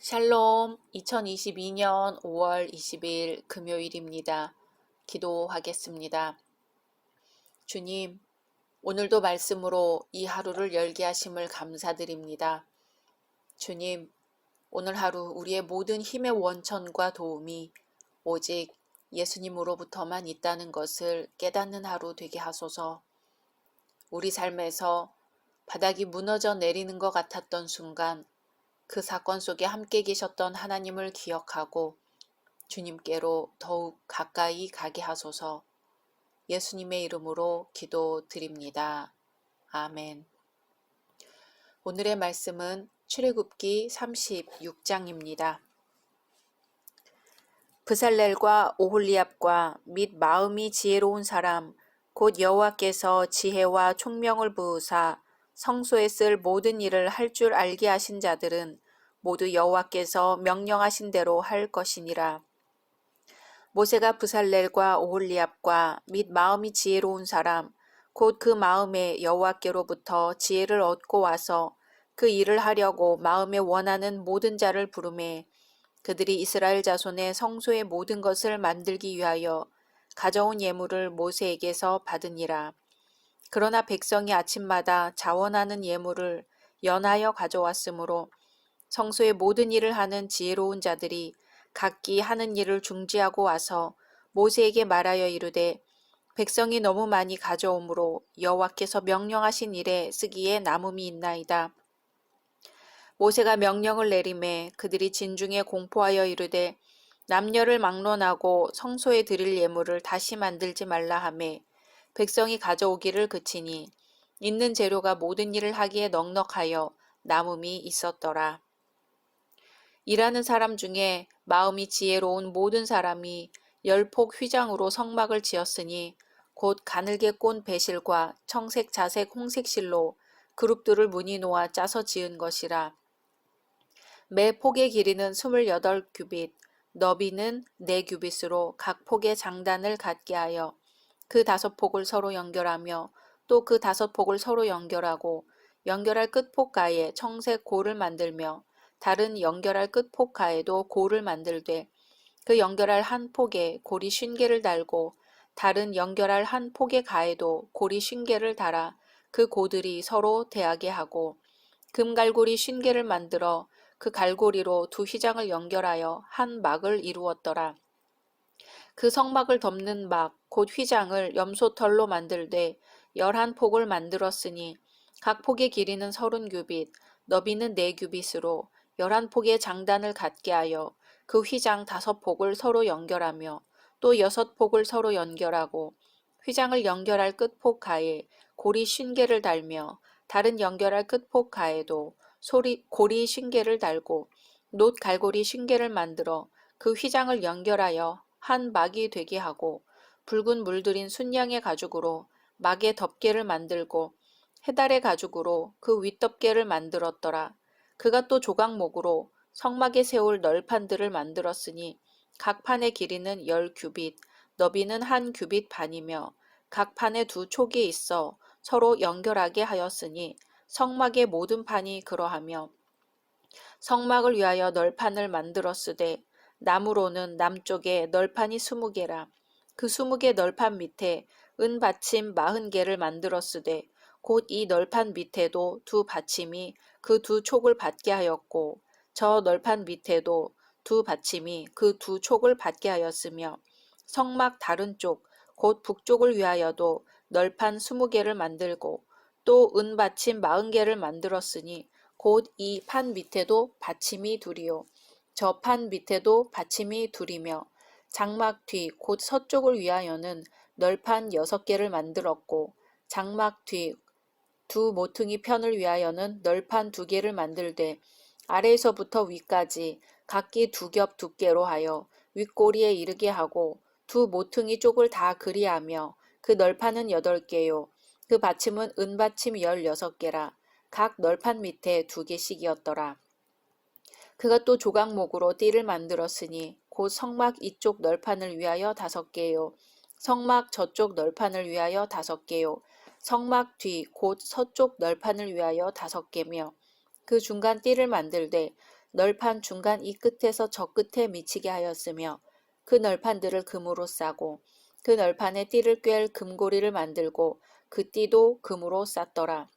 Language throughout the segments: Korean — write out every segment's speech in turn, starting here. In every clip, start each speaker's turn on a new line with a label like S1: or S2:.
S1: 샬롬, 2022년 5월 20일 금요일입니다. 기도하겠습니다. 주님, 오늘도 말씀으로 이 하루를 열게 하심을 감사드립니다. 주님, 오늘 하루 우리의 모든 힘의 원천과 도움이 오직 예수님으로부터만 있다는 것을 깨닫는 하루 되게 하소서. 우리 삶에서 바닥이 무너져 내리는 것 같았던 순간 그 사건 속에 함께 계셨던 하나님을 기억하고 주님께로 더욱 가까이 가게 하소서. 예수님의 이름으로 기도드립니다. 아멘. 오늘의 말씀은 출애굽기 36장입니다. 브살렐과 오홀리압과 및 마음이 지혜로운 사람 곧 여호와께서 지혜와 총명을 부으사 성소에 쓸 모든 일을 할 줄 알게 하신 자들은 모두 여호와께서 명령하신 대로 할 것이니라. 모세가 브살렐과 오홀리압과 및 마음이 지혜로운 사람 곧 그 마음에 여호와께로부터 지혜를 얻고 와서 그 일을 하려고 마음에 원하는 모든 자를 부르매 그들이 이스라엘 자손의 성소의 모든 것을 만들기 위하여 가져온 예물을 모세에게서 받으니라. 그러나 백성이 아침마다 자원하는 예물을 연하여 가져왔으므로 성소의 모든 일을 하는 지혜로운 자들이 각기 하는 일을 중지하고 와서 모세에게 말하여 이르되 백성이 너무 많이 가져오므로 여호와께서 명령하신 일에 쓰기에 남음이 있나이다. 모세가 명령을 내리매 그들이 진중에 공포하여 이르되 남녀를 막론하고 성소에 드릴 예물을 다시 만들지 말라 하매 백성이 가져오기를 그치니 있는 재료가 모든 일을 하기에 넉넉하여 남음이 있었더라. 일하는 사람 중에 마음이 지혜로운 모든 사람이 10폭 휘장으로 성막을 지었으니 곧 가늘게 꼰 배실과 청색 자색 홍색 실로 그룹들을 무늬 놓아 짜서 지은 것이라. 매 폭의 길이는 28규빗, 너비는 4규빗으로 각 폭의 장단을 갖게 하여 그 5폭을 서로 연결하며 또 그 5폭을 서로 연결하고 연결할 끝폭가에 청색 고를 만들며 다른 연결할 끝폭가에도 고를 만들되 그 연결할 한 폭에 고리 50개를 달고 다른 연결할 한 폭의 가에도 고리 50개를 달아 그 고들이 서로 대하게 하고 금갈고리 50개를 만들어 그 갈고리로 두 휘장을 연결하여 한 막을 이루었더라. 그 성막을 덮는 막, 곧 휘장을 염소털로 만들되 11폭을 만들었으니 각 폭의 길이는 30규빗, 너비는 4규빗으로 11폭의 장단을 갖게 하여 그 휘장 5폭을 서로 연결하며 또 6폭을 서로 연결하고 휘장을 연결할 끝폭 가에 고리 50개를 달며 다른 연결할 끝폭 가에도 고리 50개를 달고 놋 갈고리 50개를 만들어 그 휘장을 연결하여 한 막이 되게 하고 붉은 물들인 순양의 가죽으로 막의 덮개를 만들고 해달의 가죽으로 그 윗덮개를 만들었더라. 그가 또 조각목으로 성막에 세울 널판들을 만들었으니 각 판의 길이는 10규빗, 너비는 1규빗 반이며 각 판에 2촉이 있어 서로 연결하게 하였으니 성막의 모든 판이 그러하며 성막을 위하여 널판을 만들었으되 나무로는 남쪽에 널판이 20개라. 그 20개 널판 밑에 은 받침 40개를 만들었으되 곧 이 널판 밑에도 두 받침이 그 2촉을 받게 하였고 저 널판 밑에도 두 받침이 그 2촉을 받게 하였으며 성막 다른 쪽 곧 북쪽을 위하여도 널판 20개를 만들고 또 은 받침 40개를 만들었으니 곧 이 판 밑에도 받침이 둘이요 저 판 밑에도 받침이 둘이며 장막 뒤 곧 서쪽을 위하여는 널판 6개를 만들었고 장막 뒤 두 모퉁이 편을 위하여는 널판 2개를 만들되 아래에서부터 위까지 각기 2겹 두께로 하여 윗꼬리에 이르게 하고 두 모퉁이 쪽을 다 그리하며 그 널판은 8개요 그 받침은 은받침 16개라 각 널판 밑에 2개씩이었더라. 그가 또 조각목으로 띠를 만들었으니 곧 성막 이쪽 널판을 위하여 5개요 성막 저쪽 널판을 위하여 5개요 성막 뒤 곧 서쪽 널판을 위하여 5개며 그 중간 띠를 만들되 널판 중간 이 끝에서 저 끝에 미치게 하였으며 그 널판들을 금으로 싸고 그 널판에 띠를 꿰 금고리를 만들고 그 띠도 금으로 쌌더라.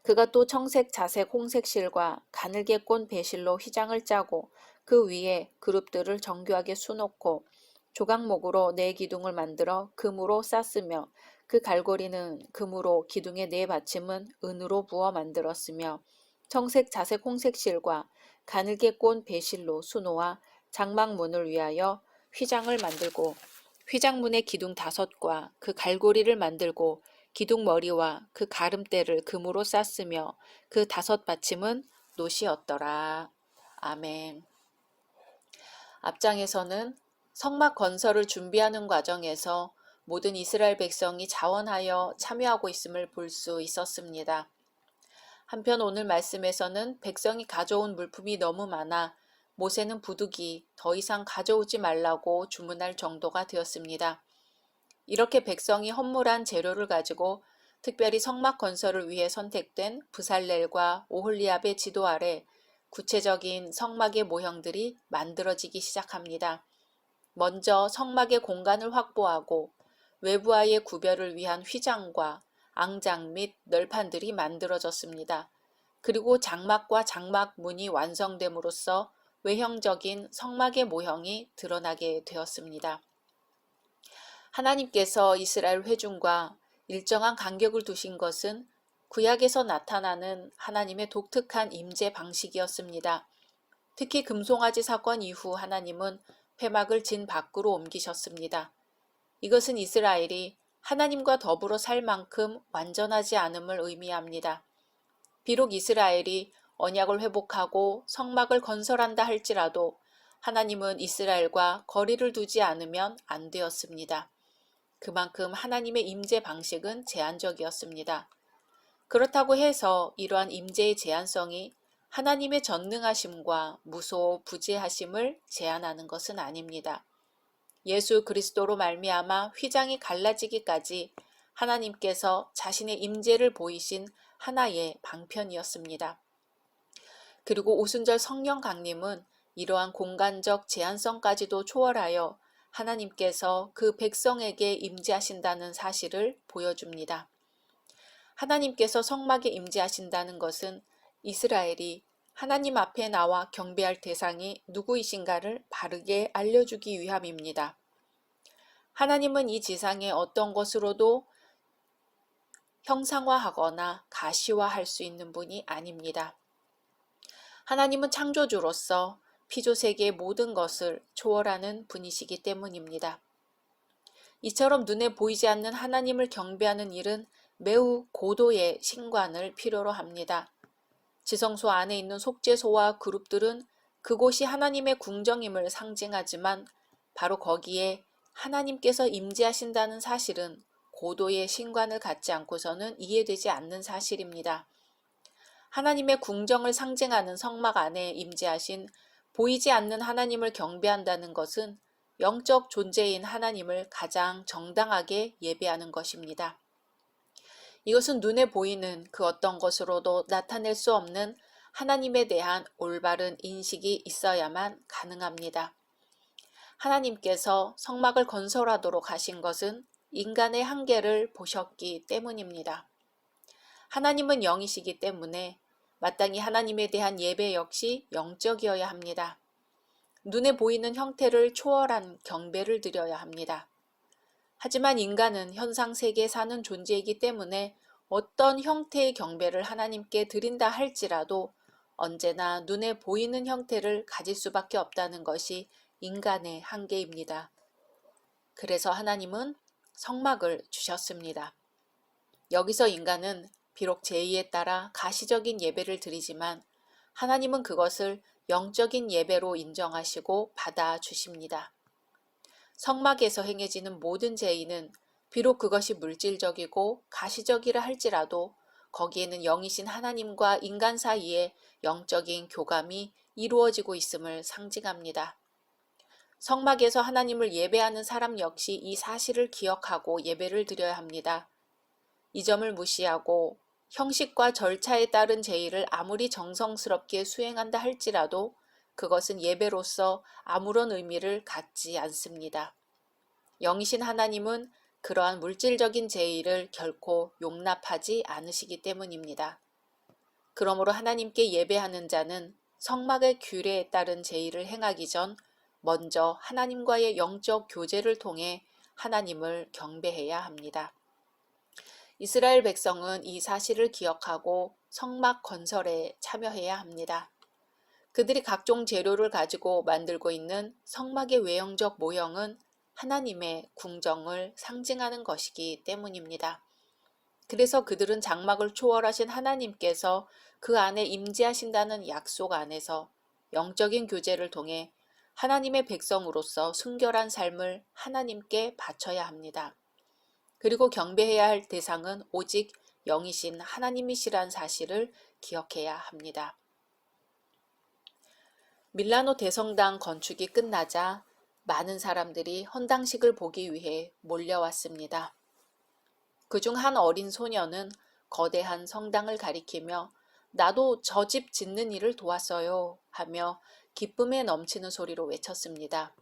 S1: 그가 또 청색, 자색, 홍색 실과 가늘게 꼰 배실로 휘장을 짜고 그 위에 그룹들을 정교하게 수놓고 조각목으로 네 기둥을 만들어 금으로 쌌으며 그 갈고리는 금으로 기둥의 네 받침은 은으로 부어 만들었으며 청색, 자색, 홍색 실과 가늘게 꼰 배실로 수놓아 장막문을 위하여 휘장을 만들고 휘장문의 기둥 5과 그 갈고리를 만들고 기둥 머리와 그 가름대를 금으로 쌌으며 그 5 받침은 놋이었더라. 아멘. 앞장에서는 성막 건설을 준비하는 과정에서 모든 이스라엘 백성이 자원하여 참여하고 있음을 볼 수 있었습니다. 한편 오늘 말씀에서는 백성이 가져온 물품이 너무 많아 모세는 부득이 더 이상 가져오지 말라고 주문할 정도가 되었습니다. 이렇게 백성이 헌물한 재료를 가지고 특별히 성막 건설을 위해 선택된 브살렐과 오홀리압의 지도 아래 구체적인 성막의 모형들이 만들어지기 시작합니다. 먼저 성막의 공간을 확보하고 외부와의 구별을 위한 휘장과 앙장 및 널판들이 만들어졌습니다. 그리고 장막과 장막문이 완성됨으로써 외형적인 성막의 모형이 드러나게 되었습니다. 하나님께서 이스라엘 회중과 일정한 간격을 두신 것은 구약에서 나타나는 하나님의 독특한 임재 방식이었습니다. 특히 금송아지 사건 이후 하나님은 회막을 진 밖으로 옮기셨습니다. 이것은 이스라엘이 하나님과 더불어 살 만큼 완전하지 않음을 의미합니다. 비록 이스라엘이 언약을 회복하고 성막을 건설한다 할지라도 하나님은 이스라엘과 거리를 두지 않으면 안 되었습니다. 그만큼 하나님의 임재 방식은 제한적이었습니다. 그렇다고 해서 이러한 임재의 제한성이 하나님의 전능하심과 무소부재하심을 제한하는 것은 아닙니다. 예수 그리스도로 말미암아 휘장이 갈라지기까지 하나님께서 자신의 임재를 보이신 하나의 방편이었습니다. 그리고 오순절 성령 강림은 이러한 공간적 제한성까지도 초월하여 하나님께서 그 백성에게 임재하신다는 사실을 보여줍니다. 하나님께서 성막에 임재하신다는 것은 이스라엘이 하나님 앞에 나와 경배할 대상이 누구이신가를 바르게 알려주기 위함입니다. 하나님은 이 지상의 어떤 것으로도 형상화하거나 가시화할 수 있는 분이 아닙니다. 하나님은 창조주로서 피조세계의 모든 것을 초월하는 분이시기 때문입니다. 이처럼 눈에 보이지 않는 하나님을 경배하는 일은 매우 고도의 신관을 필요로 합니다. 지성소 안에 있는 속죄소와 그룹들은 그곳이 하나님의 궁정임을 상징하지만 바로 거기에 하나님께서 임재하신다는 사실은 고도의 신관을 갖지 않고서는 이해되지 않는 사실입니다. 하나님의 궁정을 상징하는 성막 안에 임재하신 보이지 않는 하나님을 경배한다는 것은 영적 존재인 하나님을 가장 정당하게 예배하는 것입니다. 이것은 눈에 보이는 그 어떤 것으로도 나타낼 수 없는 하나님에 대한 올바른 인식이 있어야만 가능합니다. 하나님께서 성막을 건설하도록 하신 것은 인간의 한계를 보셨기 때문입니다. 하나님은 영이시기 때문에 마땅히 하나님에 대한 예배 역시 영적이어야 합니다. 눈에 보이는 형태를 초월한 경배를 드려야 합니다. 하지만 인간은 현상 세계에 사는 존재이기 때문에 어떤 형태의 경배를 하나님께 드린다 할지라도 언제나 눈에 보이는 형태를 가질 수밖에 없다는 것이 인간의 한계입니다. 그래서 하나님은 성막을 주셨습니다. 여기서 인간은 비록 제의에 따라 가시적인 예배를 드리지만 하나님은 그것을 영적인 예배로 인정하시고 받아주십니다. 성막에서 행해지는 모든 제의는 비록 그것이 물질적이고 가시적이라 할지라도 거기에는 영이신 하나님과 인간 사이에 영적인 교감이 이루어지고 있음을 상징합니다. 성막에서 하나님을 예배하는 사람 역시 이 사실을 기억하고 예배를 드려야 합니다. 이 점을 무시하고 형식과 절차에 따른 제의를 아무리 정성스럽게 수행한다 할지라도 그것은 예배로서 아무런 의미를 갖지 않습니다. 영이신 하나님은 그러한 물질적인 제의를 결코 용납하지 않으시기 때문입니다. 그러므로 하나님께 예배하는 자는 성막의 규례에 따른 제의를 행하기 전 먼저 하나님과의 영적 교제를 통해 하나님을 경배해야 합니다. 이스라엘 백성은 이 사실을 기억하고 성막 건설에 참여해야 합니다. 그들이 각종 재료를 가지고 만들고 있는 성막의 외형적 모형은 하나님의 궁정을 상징하는 것이기 때문입니다. 그래서 그들은 장막을 초월하신 하나님께서 그 안에 임재하신다는 약속 안에서 영적인 교제를 통해 하나님의 백성으로서 순결한 삶을 하나님께 바쳐야 합니다. 그리고 경배해야 할 대상은 오직 영이신 하나님이시란 사실을 기억해야 합니다. 밀라노 대성당 건축이 끝나자 많은 사람들이 헌당식을 보기 위해 몰려왔습니다. 그중 한 어린 소녀는 거대한 성당을 가리키며 나도 저 집 짓는 일을 도왔어요 하며 기쁨에 넘치는 소리로 외쳤습니다.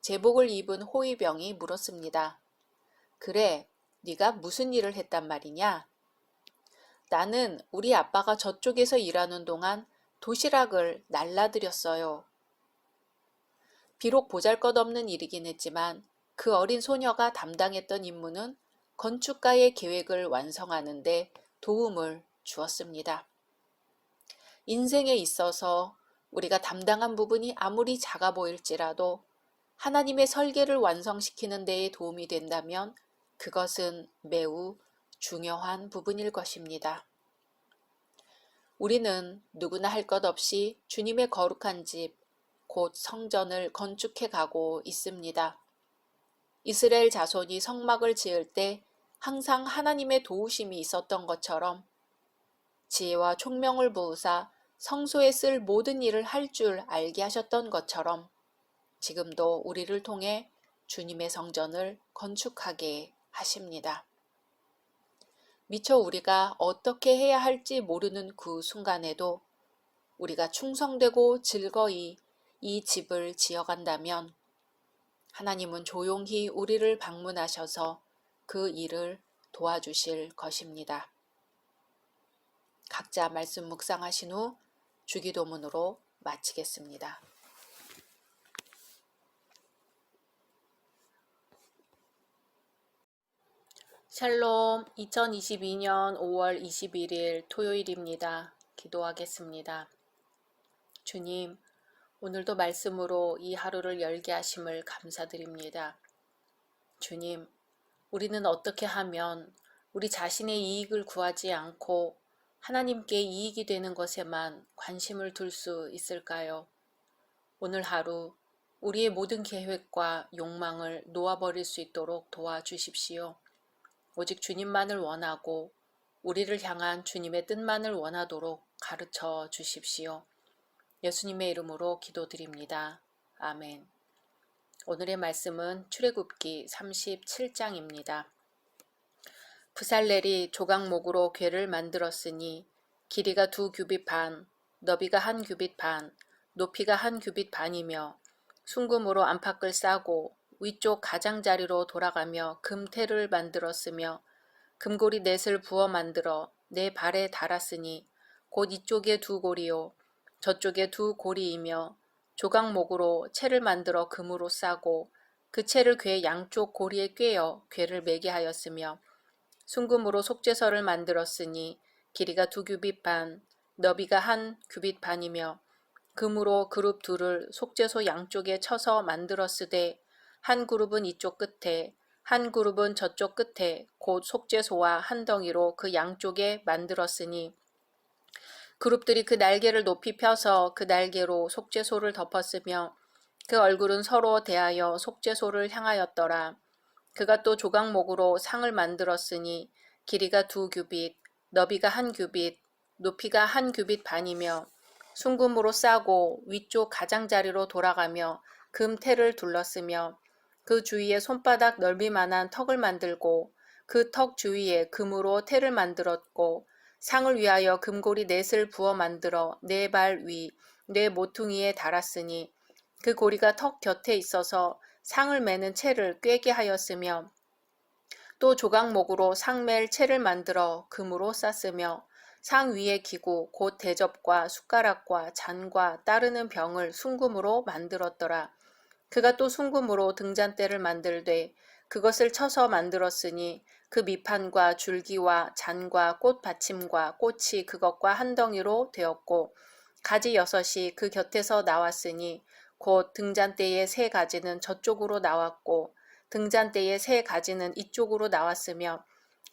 S1: 제복을 입은 호위병이 물었습니다. 그래, 네가 무슨 일을 했단 말이냐? 나는 우리 아빠가 저쪽에서 일하는 동안 도시락을 날라드렸어요. 비록 보잘것없는 일이긴 했지만 그 어린 소녀가 담당했던 임무는 건축가의 계획을 완성하는 데 도움을 주었습니다. 인생에 있어서 우리가 담당한 부분이 아무리 작아 보일지라도 하나님의 설계를 완성시키는 데에 도움이 된다면 그것은 매우 중요한 부분일 것입니다. 우리는 누구나 할 것 없이 주님의 거룩한 집, 곧 성전을 건축해 가고 있습니다. 이스라엘 자손이 성막을 지을 때 항상 하나님의 도우심이 있었던 것처럼 지혜와 총명을 부으사 성소에 쓸 모든 일을 할 줄 알게 하셨던 것처럼 지금도 우리를 통해 주님의 성전을 건축하게 하십니다. 미처 우리가 어떻게 해야 할지 모르는 그 순간에도 우리가 충성되고 즐거이 이 집을 지어간다면 하나님은 조용히 우리를 방문하셔서 그 일을 도와주실 것입니다. 각자 말씀 묵상하신 후 주기도문으로 마치겠습니다. 샬롬, 2022년 5월 21일 토요일입니다. 기도하겠습니다. 주님, 오늘도 말씀으로 이 하루를 열게 하심을 감사드립니다. 주님, 우리는 어떻게 하면 우리 자신의 이익을 구하지 않고 하나님께 이익이 되는 것에만 관심을 둘 수 있을까요? 오늘 하루 우리의 모든 계획과 욕망을 놓아버릴 수 있도록 도와주십시오. 오직 주님만을 원하고 우리를 향한 주님의 뜻만을 원하도록 가르쳐 주십시오. 예수님의 이름으로 기도드립니다. 아멘. 오늘의 말씀은 출애굽기 37장입니다. 브살렐이 조각목으로 궤를 만들었으니 길이가 2규빗 반, 너비가 1규빗 반, 높이가 1규빗 반이며 순금으로 안팎을 싸고 위쪽 가장자리로 돌아가며 금테를 만들었으며 금고리 넷을 부어 만들어 네 발에 달았으니 곧 이쪽에 2고리요 저쪽에 2고리이며 조각목으로 채를 만들어 금으로 싸고 그 채를 궤 양쪽 고리에 꿰어 궤를 매게 하였으며 순금으로 속죄서를 만들었으니 길이가 2규빗 반, 너비가 1규빗 반이며 금으로 그룹 둘을 속죄소 양쪽에 쳐서 만들었으되 한 그룹은 이쪽 끝에 한 그룹은 저쪽 끝에 곧 속죄소와 한 덩이로 그 양쪽에 만들었으니 그룹들이 그 날개를 높이 펴서 그 날개로 속죄소를 덮었으며 그 얼굴은 서로 대하여 속죄소를 향하였더라. 그가 또 조각목으로 상을 만들었으니 길이가 2규빗, 너비가 1규빗, 높이가 1규빗 반이며 순금으로 싸고 위쪽 가장자리로 돌아가며 금테를 둘렀으며 그 주위에 손바닥 넓이만한 턱을 만들고 그 턱 주위에 금으로 테를 만들었고 상을 위하여 금고리 넷을 부어 만들어 네 발 위, 네 모퉁이에 달았으니 그 고리가 턱 곁에 있어서 상을 매는 채를 꿰게 하였으며 또 조각목으로 상맬 채를 만들어 금으로 쌌으며 상 위의 기구 곧 대접과 숟가락과 잔과 따르는 병을 순금으로 만들었더라. 그가 또 순금으로 등잔대를 만들되 그것을 쳐서 만들었으니 그 밑판과 줄기와 잔과 꽃 받침과 꽃이 그것과 한 덩이로 되었고 가지 6이 그 곁에서 나왔으니 곧 등잔대의 3가지는 저쪽으로 나왔고 등잔대의 3가지는 이쪽으로 나왔으며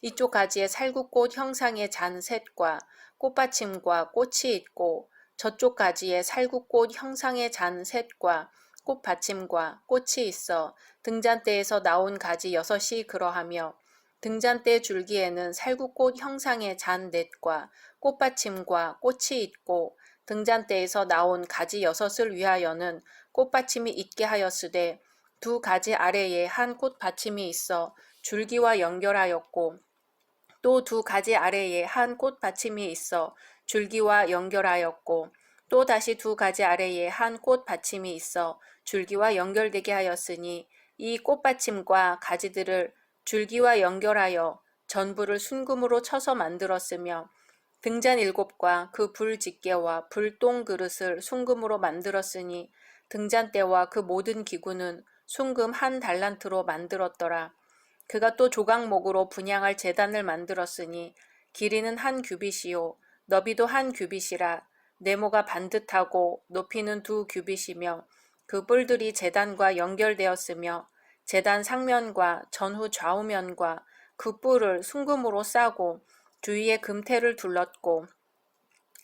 S1: 이쪽 가지에 살구꽃 형상의 잔 셋과 꽃받침과 꽃이 있고 저쪽 가지에 살구꽃 형상의 잔 셋과 꽃받침과 꽃이 있어 등잔대에서 나온 가지 6이 그러하며 등잔대 줄기에는 살구꽃 형상의 잔 넷과 꽃받침과 꽃이 있고 등잔대에서 나온 가지 6을 위하여는 꽃받침이 있게 하였으되 2가지 아래에 한 꽃받침이 있어 줄기와 연결하였고 또 2가지 아래에 한 꽃받침이 있어 줄기와 연결하였고 또 다시 2가지 아래에 한 꽃받침이 있어 줄기와 연결되게 하였으니 이 꽃받침과 가지들을 줄기와 연결하여 전부를 순금으로 쳐서 만들었으며 등잔 7과 그 불집게와 불똥 그릇을 순금으로 만들었으니 등잔대와 그 모든 기구는 순금 1달란트로 만들었더라. 그가 또 조각목으로 분향할 제단을 만들었으니 길이는 1규빗이요 너비도 1규빗이라 네모가 반듯하고 높이는 2규빗이며 그 뿔들이 제단과 연결되었으며 제단 상면과 전후 좌우면과 그 뿔을 순금으로 싸고 주위에 금테를 둘렀고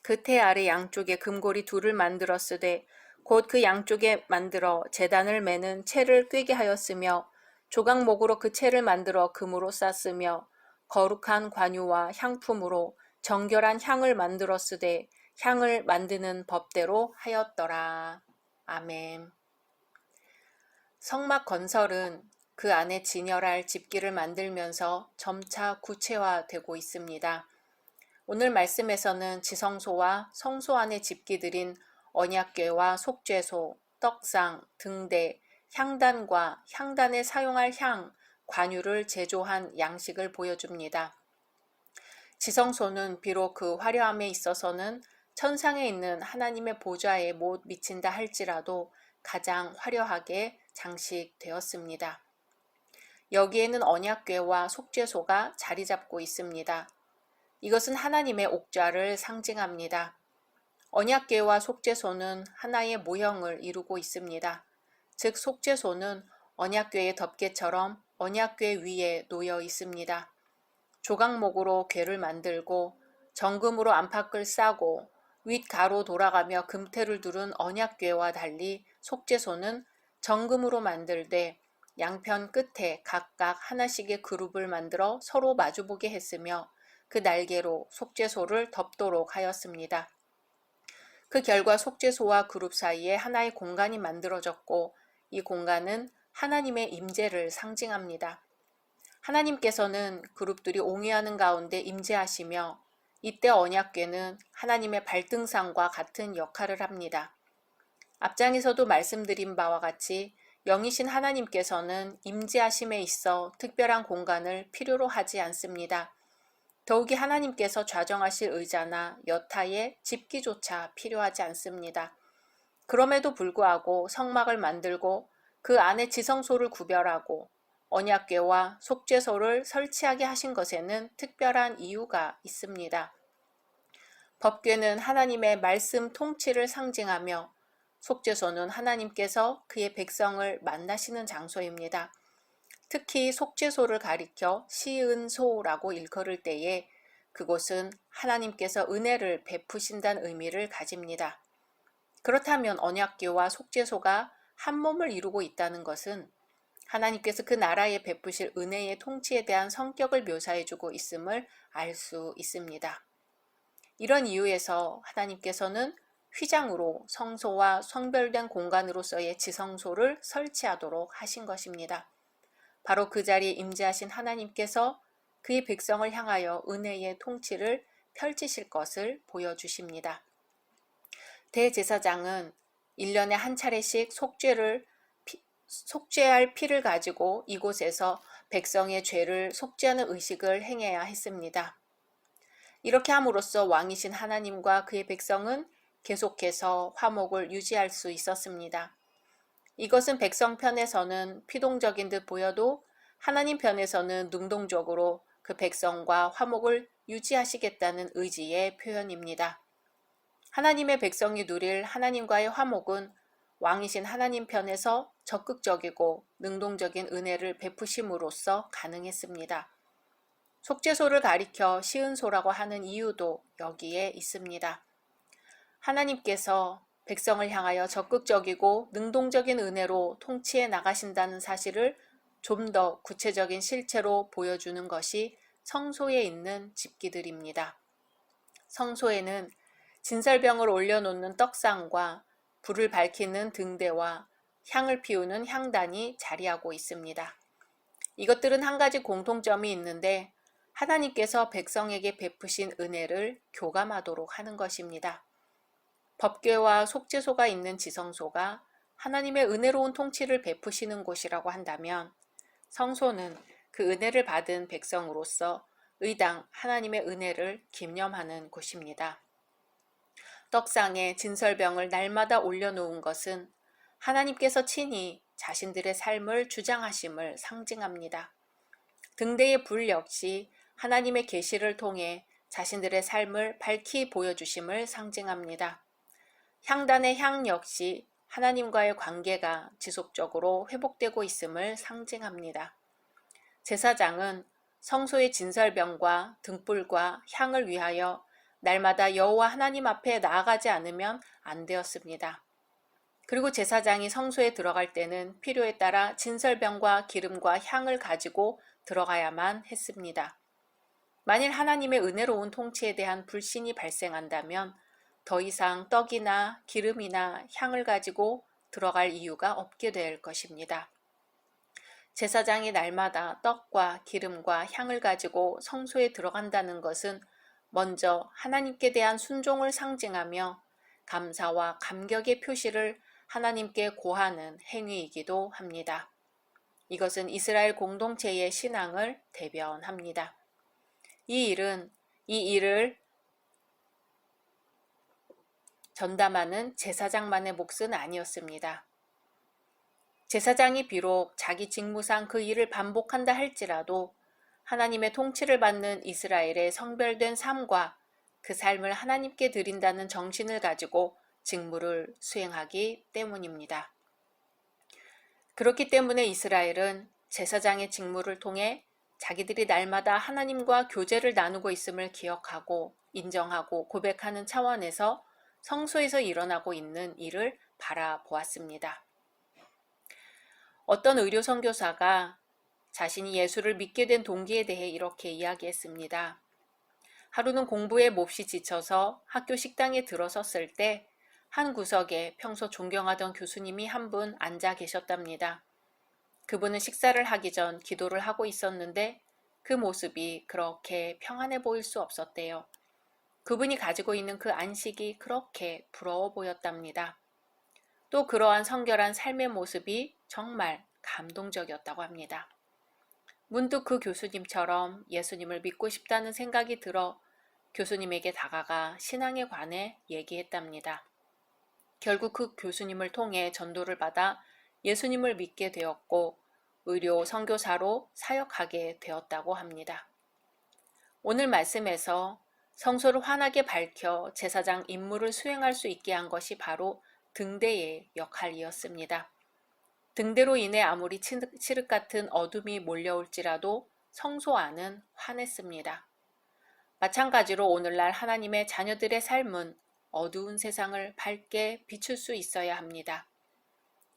S1: 그 테 아래 양쪽에 금고리 2를 만들었으되 곧 그 양쪽에 만들어 제단을 매는 채를 꿰게 하였으며 조각목으로 그 채를 만들어 금으로 쌌으며 거룩한 관유와 향품으로 정결한 향을 만들었으되 향을 만드는 법대로 하였더라. 아멘. 성막 건설은 그 안에 진열할 집기를 만들면서 점차 구체화되고 있습니다. 오늘 말씀에서는 지성소와 성소 안의 집기들인 언약궤와 속죄소, 떡상, 등대, 향단과 향단에 사용할 향, 관유를 제조한 양식을 보여줍니다. 지성소는 비록 그 화려함에 있어서는 천상에 있는 하나님의 보좌에 못 미친다 할지라도 가장 화려하게 장식되었습니다. 여기에는 언약궤와 속죄소가 자리 잡고 있습니다. 이것은 하나님의 옥좌를 상징합니다. 언약궤와 속죄소는 하나의 모형을 이루고 있습니다. 즉 속죄소는 언약궤의 덮개처럼 언약궤 위에 놓여 있습니다. 조각목으로 궤를 만들고 정금으로 안팎을 싸고 윗가로 돌아가며 금테를 두른 언약궤와 달리 속죄소는 정금으로 만들되 양편 끝에 각각 하나씩의 그룹을 만들어 서로 마주보게 했으며 그 날개로 속죄소를 덮도록 하였습니다. 그 결과 속죄소와 그룹 사이에 하나의 공간이 만들어졌고 이 공간은 하나님의 임재를 상징합니다. 하나님께서는 그룹들이 옹이하는 가운데 임재하시며 이때 언약궤는 하나님의 발등상과 같은 역할을 합니다. 앞장에서도 말씀드린 바와 같이 영이신 하나님께서는 임재하심에 있어 특별한 공간을 필요로 하지 않습니다. 더욱이 하나님께서 좌정하실 의자나 여타의 집기조차 필요하지 않습니다. 그럼에도 불구하고 성막을 만들고 그 안에 지성소를 구별하고 언약궤와 속죄소를 설치하게 하신 것에는 특별한 이유가 있습니다. 법궤는 하나님의 말씀 통치를 상징하며 속죄소는 하나님께서 그의 백성을 만나시는 장소입니다. 특히 속죄소를 가리켜 시은소라고 일컬을 때에 그곳은 하나님께서 은혜를 베푸신다는 의미를 가집니다. 그렇다면 언약궤와 속죄소가 한 몸을 이루고 있다는 것은 하나님께서 그 나라에 베푸실 은혜의 통치에 대한 성격을 묘사해주고 있음을 알 수 있습니다. 이런 이유에서 하나님께서는 휘장으로 성소와 성별된 공간으로서의 지성소를 설치하도록 하신 것입니다. 바로 그 자리에 임재하신 하나님께서 그의 백성을 향하여 은혜의 통치를 펼치실 것을 보여주십니다. 대제사장은 1년에 한 차례씩 속죄할 피를 가지고 이곳에서 백성의 죄를 속죄하는 의식을 행해야 했습니다. 이렇게 함으로써 왕이신 하나님과 그의 백성은 계속해서 화목을 유지할 수 있었습니다. 이것은 백성 편에서는 피동적인 듯 보여도 하나님 편에서는 능동적으로 그 백성과 화목을 유지하시겠다는 의지의 표현입니다. 하나님의 백성이 누릴 하나님과의 화목은 왕이신 하나님 편에서 적극적이고 능동적인 은혜를 베푸심으로써 가능했습니다. 속죄소를 가리켜 시은소라고 하는 이유도 여기에 있습니다. 하나님께서 백성을 향하여 적극적이고 능동적인 은혜로 통치해 나가신다는 사실을 좀 더 구체적인 실체로 보여주는 것이 성소에 있는 집기들입니다. 성소에는 진설병을 올려놓는 떡상과 불을 밝히는 등대와 향을 피우는 향단이 자리하고 있습니다. 이것들은 한 가지 공통점이 있는데 하나님께서 백성에게 베푸신 은혜를 교감하도록 하는 것입니다. 법궤와 속죄소가 있는 지성소가 하나님의 은혜로운 통치를 베푸시는 곳이라고 한다면 성소는 그 은혜를 받은 백성으로서 의당 하나님의 은혜를 기념하는 곳입니다. 떡상에 진설병을 날마다 올려놓은 것은 하나님께서 친히 자신들의 삶을 주장하심을 상징합니다. 등대의 불 역시 하나님의 계시를 통해 자신들의 삶을 밝히 보여주심을 상징합니다. 향단의 향 역시 하나님과의 관계가 지속적으로 회복되고 있음을 상징합니다. 제사장은 성소의 진설병과 등불과 향을 위하여 날마다 여호와 하나님 앞에 나아가지 않으면 안 되었습니다. 그리고 제사장이 성소에 들어갈 때는 필요에 따라 진설병과 기름과 향을 가지고 들어가야만 했습니다. 만일 하나님의 은혜로운 통치에 대한 불신이 발생한다면 더 이상 떡이나 기름이나 향을 가지고 들어갈 이유가 없게 될 것입니다. 제사장이 날마다 떡과 기름과 향을 가지고 성소에 들어간다는 것은 먼저 하나님께 대한 순종을 상징하며 감사와 감격의 표시를 하나님께 고하는 행위이기도 합니다. 이것은 이스라엘 공동체의 신앙을 대변합니다. 이 일을 전담하는 제사장만의 몫은 아니었습니다. 제사장이 비록 자기 직무상 그 일을 반복한다 할지라도 하나님의 통치를 받는 이스라엘의 성별된 삶과 그 삶을 하나님께 드린다는 정신을 가지고 직무를 수행하기 때문입니다. 그렇기 때문에 이스라엘은 제사장의 직무를 통해 자기들이 날마다 하나님과 교제를 나누고 있음을 기억하고 인정하고 고백하는 차원에서 성소에서 일어나고 있는 일을 바라보았습니다. 어떤 의료 선교사가 자신이 예수를 믿게 된 동기에 대해 이렇게 이야기했습니다. 하루는 공부에 몹시 지쳐서 학교 식당에 들어섰을 때 한 구석에 평소 존경하던 교수님이 한 분 앉아 계셨답니다. 그분은 식사를 하기 전 기도를 하고 있었는데 그 모습이 그렇게 평안해 보일 수 없었대요. 그분이 가지고 있는 그 안식이 그렇게 부러워 보였답니다. 또 그러한 성결한 삶의 모습이 정말 감동적이었다고 합니다. 문득 그 교수님처럼 예수님을 믿고 싶다는 생각이 들어 교수님에게 다가가 신앙에 관해 얘기했답니다. 결국 그 교수님을 통해 전도를 받아 예수님을 믿게 되었고 의료 선교사로 사역하게 되었다고 합니다. 오늘 말씀에서 성소를 환하게 밝혀 제사장 임무를 수행할 수 있게 한 것이 바로 등대의 역할이었습니다. 등대로 인해 아무리 칠흑 같은 어둠이 몰려올지라도 성소 안은 환했습니다. 마찬가지로 오늘날 하나님의 자녀들의 삶은 어두운 세상을 밝게 비출 수 있어야 합니다.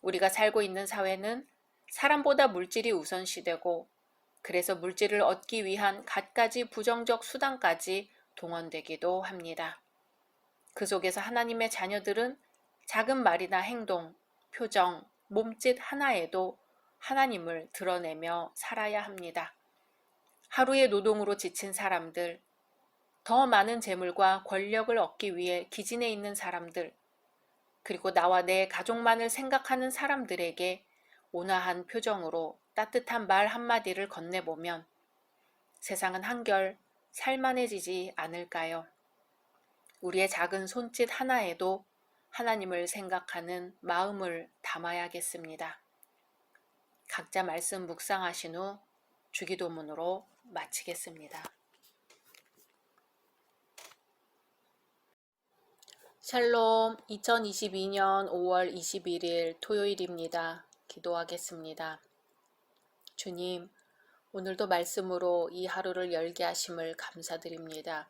S1: 우리가 살고 있는 사회는 사람보다 물질이 우선시되고 그래서 물질을 얻기 위한 갖가지 부정적 수단까지 동원되기도 합니다. 그 속에서 하나님의 자녀들은 작은 말이나 행동, 표정, 몸짓 하나에도 하나님을 드러내며 살아야 합니다. 하루의 노동으로 지친 사람들, 더 많은 재물과 권력을 얻기 위해 기진해 있는 사람들, 그리고 나와 내 가족만을 생각하는 사람들에게 온화한 표정으로 따뜻한 말 한마디를 건네보면 세상은 한결 살만해지지 않을까요? 우리의 작은 손짓 하나에도 하나님을 생각하는 마음을 담아야겠습니다. 각자 말씀 묵상하신 후 주기도문으로 마치겠습니다. 샬롬, 2022년 5월 21일 토요일입니다. 기도하겠습니다. 주님, 오늘도 말씀으로 이 하루를 열게 하심을 감사드립니다.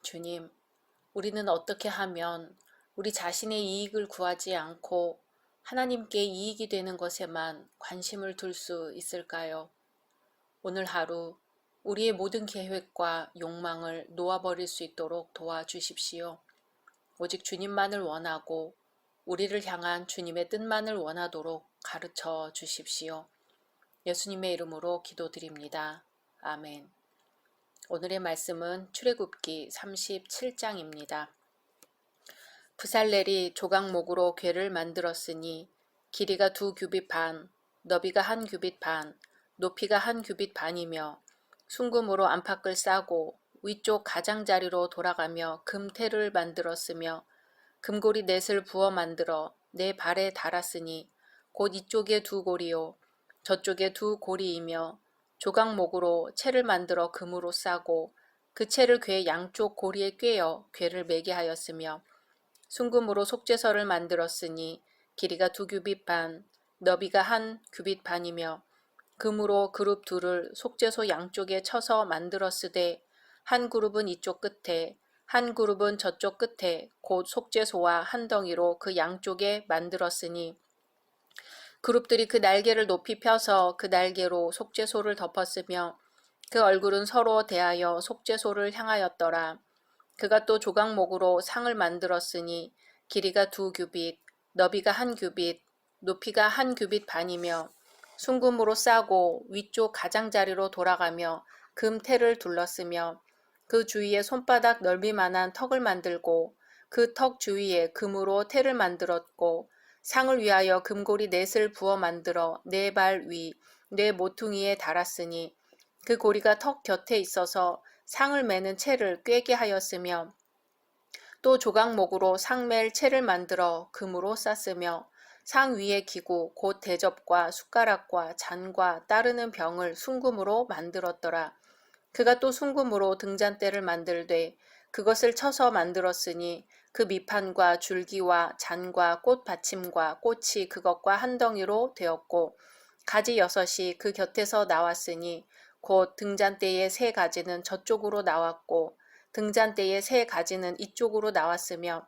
S1: 주님, 우리는 어떻게 하면 우리 자신의 이익을 구하지 않고 하나님께 이익이 되는 것에만 관심을 둘 수 있을까요? 오늘 하루 우리의 모든 계획과 욕망을 놓아버릴 수 있도록 도와주십시오. 오직 주님만을 원하고 우리를 향한 주님의 뜻만을 원하도록 가르쳐 주십시오. 예수님의 이름으로 기도드립니다. 아멘. 오늘의 말씀은 출애굽기 37장입니다. 브살렐이 조각목으로 궤를 만들었으니 길이가 2규빗 반, 너비가 1규빗 반, 높이가 1규빗 반이며 순금으로 안팎을 싸고 위쪽 가장자리로 돌아가며 금테를 만들었으며 금고리 넷을 부어 만들어 내 발에 달았으니 곧 이쪽에 2고리요 저쪽에 2고리이며 조각목으로 채를 만들어 금으로 싸고 그 채를 궤 양쪽 고리에 꿰어 궤를 매게 하였으며 순금으로 속죄서를 만들었으니 길이가 2규빗 반, 너비가 1규빗 반이며 금으로 그룹 둘을 속죄소 양쪽에 쳐서 만들었으되 한 그룹은 이쪽 끝에 한 그룹은 저쪽 끝에 곧 속죄소와 한 덩이로 그 양쪽에 만들었으니 그룹들이 그 날개를 높이 펴서 그 날개로 속죄소를 덮었으며 그 얼굴은 서로 대하여 속죄소를 향하였더라. 그가 또 조각목으로 상을 만들었으니 길이가 2규빗, 너비가 1규빗, 높이가 1규빗 반이며 순금으로 싸고 위쪽 가장자리로 돌아가며 금테를 둘렀으며 그 주위에 손바닥 넓이만한 턱을 만들고 그 턱 주위에 금으로 테를 만들었고 상을 위하여 금고리 넷을 부어 만들어 네 발 위, 네 모퉁이에 달았으니 그 고리가 턱 곁에 있어서 상을 매는 채를 꿰게 하였으며 또 조각목으로 상맬 채를 만들어 금으로 쌌으며 상 위의 기구 곧 대접과 숟가락과 잔과 따르는 병을 순금으로 만들었더라. 그가 또 순금으로 등잔대를 만들되 그것을 쳐서 만들었으니 그 밑판과 줄기와 잔과 꽃 받침과 꽃이 그것과 한 덩이로 되었고 가지 6이 그 곁에서 나왔으니 곧 등잔대의 3가지는 저쪽으로 나왔고 등잔대의 3가지는 이쪽으로 나왔으며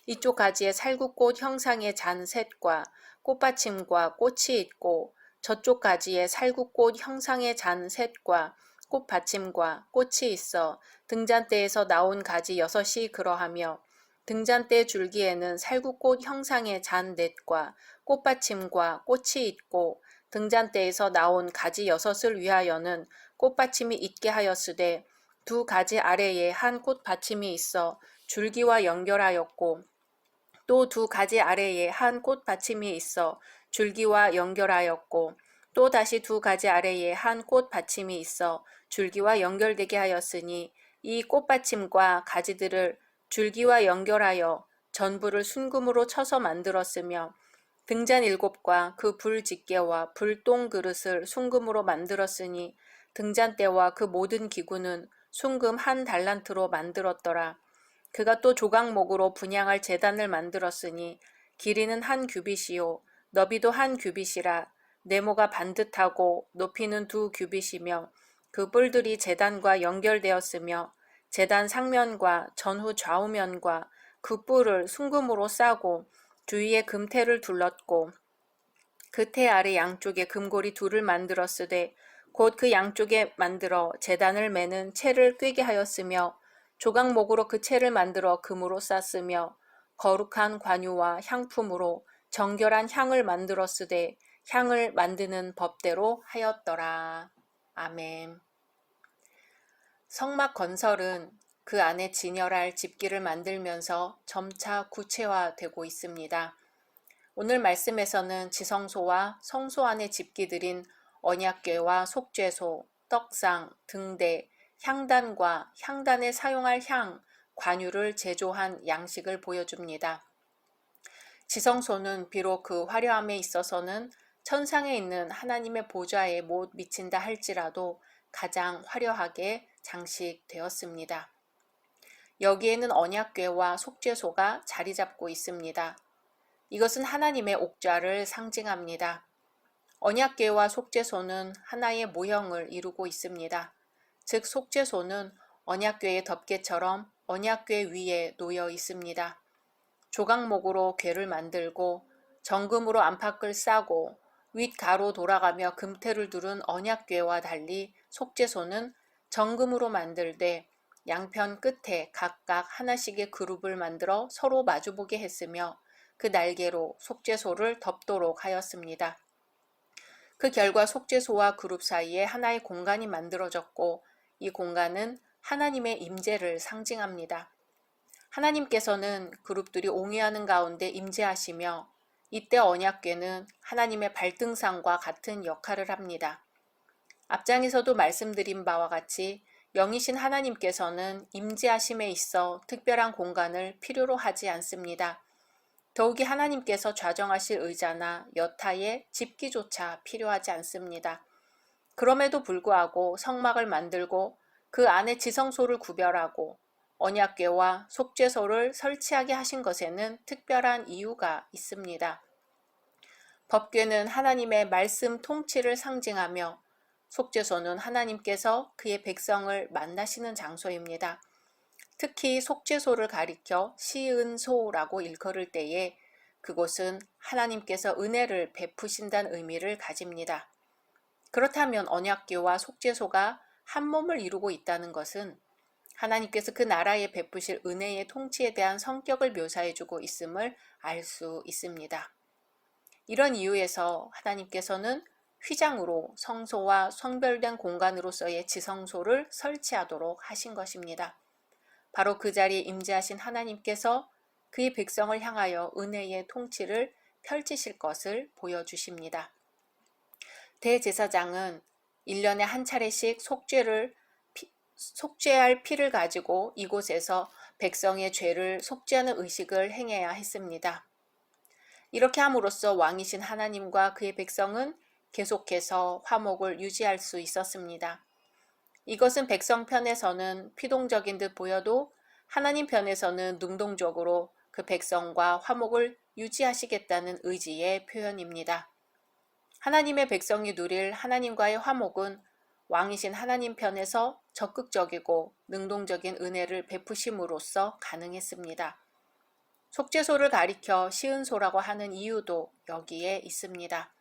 S1: 이쪽 가지에 살구꽃 형상의 잔 셋과 꽃받침과 꽃이 있고 저쪽 가지에 살구꽃 형상의 잔 셋과 꽃받침과 꽃이 있어 등잔대에서 나온 가지 6이 그러하며 등잔대 줄기에는 살구꽃 형상의 잔 넷과 꽃받침과 꽃이 있고 등잔대에서 나온 가지 6을 위하여는 꽃받침이 있게 하였으되 2가지 아래에 한 꽃받침이 있어 줄기와 연결하였고 또 2가지 아래에 한 꽃받침이 있어 줄기와 연결하였고 또 다시 2가지 아래에 한 꽃받침이 있어 줄기와 연결되게 하였으니 이 꽃받침과 가지들을 줄기와 연결하여 전부를 순금으로 쳐서 만들었으며 등잔 7과 그 불집게와 불똥 그릇을 순금으로 만들었으니 등잔대와 그 모든 기구는 순금 1달란트로 만들었더라. 그가 또 조각목으로 분향할 제단을 만들었으니 길이는 1규빗이요 너비도 1규빗이라 네모가 반듯하고 높이는 2규빗이며 그 뿔들이 제단과 연결되었으며 제단 상면과 전후 좌우면과 그 뿔을 순금으로 싸고 주위에 금테를 둘렀고 그 테 아래 양쪽에 금고리 2를 만들었으되 곧 그 양쪽에 만들어 제단을 매는 채를 꿰게 하였으며 조각목으로 그 채를 만들어 금으로 쌌으며 거룩한 관유와 향품으로 정결한 향을 만들었으되 향을 만드는 법대로 하였더라. 아멘. 성막 건설은 그 안에 진열할 집기를 만들면서 점차 구체화되고 있습니다. 오늘 말씀에서는 지성소와 성소 안의 집기들인 언약궤와 속죄소, 떡상, 등대, 향단과 향단에 사용할 향, 관유를 제조한 양식을 보여줍니다. 지성소는 비록 그 화려함에 있어서는 천상에 있는 하나님의 보좌에 못 미친다 할지라도 가장 화려하게 장식되었습니다. 여기에는 언약궤와 속죄소가 자리 잡고 있습니다. 이것은 하나님의 옥좌를 상징합니다. 언약궤와 속죄소는 하나의 모형을 이루고 있습니다. 즉 속죄소는 언약궤의 덮개처럼 언약궤 위에 놓여 있습니다. 조각목으로 궤를 만들고 정금으로 안팎을 싸고 윗가로 돌아가며 금태를 두른 언약궤와 달리 속죄소는 정금으로 만들되 양편 끝에 각각 하나씩의 그룹을 만들어 서로 마주보게 했으며 그 날개로 속죄소를 덮도록 하였습니다. 그 결과 속죄소와 그룹 사이에 하나의 공간이 만들어졌고 이 공간은 하나님의 임재를 상징합니다. 하나님께서는 그룹들이 옹이하는 가운데 임재하시며 이때 언약궤는 하나님의 발등상과 같은 역할을 합니다. 앞장에서도 말씀드린 바와 같이 영이신 하나님께서는 임재하심에 있어 특별한 공간을 필요로 하지 않습니다. 더욱이 하나님께서 좌정하실 의자나 여타의 집기조차 필요하지 않습니다. 그럼에도 불구하고 성막을 만들고 그 안에 지성소를 구별하고 언약궤와 속죄소를 설치하게 하신 것에는 특별한 이유가 있습니다. 법궤는 하나님의 말씀 통치를 상징하며 속죄소는 하나님께서 그의 백성을 만나시는 장소입니다. 특히 속죄소를 가리켜 시은소라고 일컬을 때에 그곳은 하나님께서 은혜를 베푸신다는 의미를 가집니다. 그렇다면 언약궤와 속죄소가 한 몸을 이루고 있다는 것은 하나님께서 그 나라에 베푸실 은혜의 통치에 대한 성격을 묘사해주고 있음을 알 수 있습니다. 이런 이유에서 하나님께서는 휘장으로 성소와 성별된 공간으로서의 지성소를 설치하도록 하신 것입니다. 바로 그 자리에 임재하신 하나님께서 그의 백성을 향하여 은혜의 통치를 펼치실 것을 보여주십니다. 대제사장은 1년에 한 차례씩 속죄할 피를 가지고 이곳에서 백성의 죄를 속죄하는 의식을 행해야 했습니다. 이렇게 함으로써 왕이신 하나님과 그의 백성은 계속해서 화목을 유지할 수 있었습니다. 이것은 백성 편에서는 피동적인 듯 보여도 하나님 편에서는 능동적으로 그 백성과 화목을 유지하시겠다는 의지의 표현입니다. 하나님의 백성이 누릴 하나님과의 화목은 왕이신 하나님 편에서 적극적이고 능동적인 은혜를 베푸심으로써 가능했습니다. 속죄소를 가리켜 시은소라고 하는 이유도 여기에 있습니다.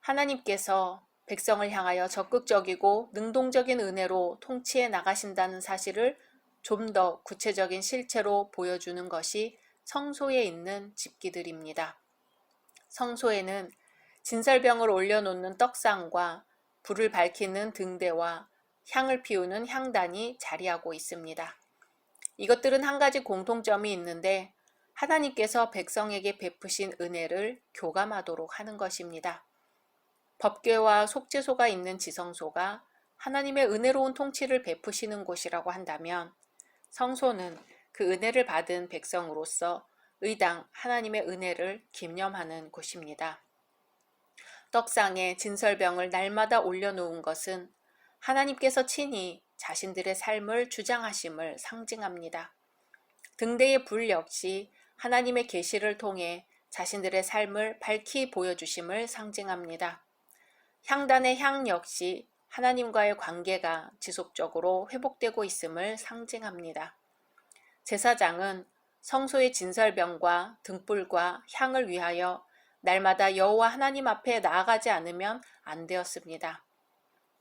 S1: 하나님께서 백성을 향하여 적극적이고 능동적인 은혜로 통치해 나가신다는 사실을 좀 더 구체적인 실체로 보여주는 것이 성소에 있는 집기들입니다. 성소에는 진설병을 올려놓는 떡상과 불을 밝히는 등대와 향을 피우는 향단이 자리하고 있습니다. 이것들은 한 가지 공통점이 있는데 하나님께서 백성에게 베푸신 은혜를 교감하도록 하는 것입니다. 법궤와 속죄소가 있는 지성소가 하나님의 은혜로운 통치를 베푸시는 곳이라고 한다면 성소는 그 은혜를 받은 백성으로서 의당 하나님의 은혜를 기념하는 곳입니다. 떡상에 진설병을 날마다 올려놓은 것은 하나님께서 친히 자신들의 삶을 주장하심을 상징합니다. 등대의 불 역시 하나님의 계시를 통해 자신들의 삶을 밝히 보여주심을 상징합니다. 향단의 향 역시 하나님과의 관계가 지속적으로 회복되고 있음을 상징합니다. 제사장은 성소의 진설병과 등불과 향을 위하여 날마다 여호와 하나님 앞에 나아가지 않으면 안 되었습니다.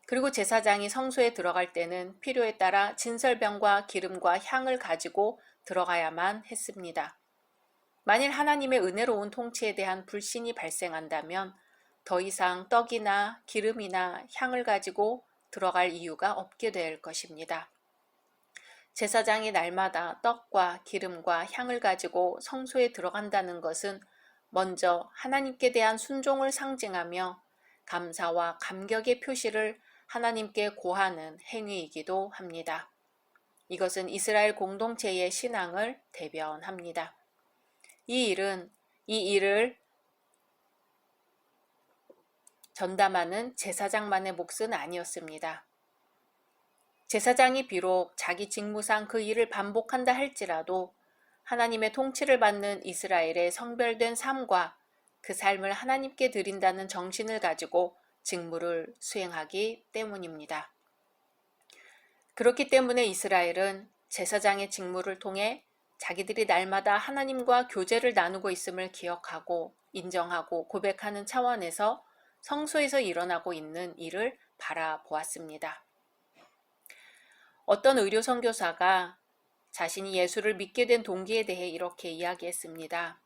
S1: 그리고 제사장이 성소에 들어갈 때는 필요에 따라 진설병과 기름과 향을 가지고 들어가야만 했습니다. 만일 하나님의 은혜로운 통치에 대한 불신이 발생한다면 더 이상 떡이나 기름이나 향을 가지고 들어갈 이유가 없게 될 것입니다. 제사장이 날마다 떡과 기름과 향을 가지고 성소에 들어간다는 것은 먼저 하나님께 대한 순종을 상징하며 감사와 감격의 표시를 하나님께 고하는 행위이기도 합니다. 이것은 이스라엘 공동체의 신앙을 대변합니다. 이 일을 전담하는 제사장만의 몫은 아니었습니다. 제사장이 비록 자기 직무상 그 일을 반복한다 할지라도 하나님의 통치를 받는 이스라엘의 성별된 삶과 그 삶을 하나님께 드린다는 정신을 가지고 직무를 수행하기 때문입니다. 그렇기 때문에 이스라엘은 제사장의 직무를 통해 자기들이 날마다 하나님과 교제를 나누고 있음을 기억하고 인정하고 고백하는 차원에서 성소에서 일어나고 있는 일을 바라보았습니다. 어떤 의료 선교사가 자신이 예수를 믿게 된 동기에 대해 이렇게 이야기했습니다.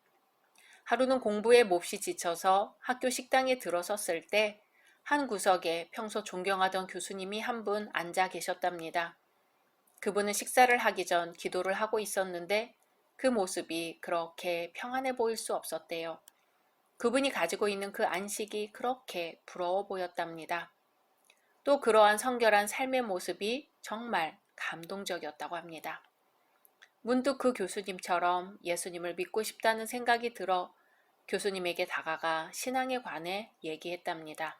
S1: 하루는 공부에 몹시 지쳐서 학교 식당에 들어섰을 때 한 구석에 평소 존경하던 교수님이 한 분 앉아 계셨답니다. 그분은 식사를 하기 전 기도를 하고 있었는데 그 모습이 그렇게 평안해 보일 수 없었대요. 그분이 가지고 있는 그 안식이 그렇게 부러워 보였답니다. 또 그러한 성결한 삶의 모습이 정말 감동적이었다고 합니다. 문득 그 교수님처럼 예수님을 믿고 싶다는 생각이 들어 교수님에게 다가가 신앙에 관해 얘기했답니다.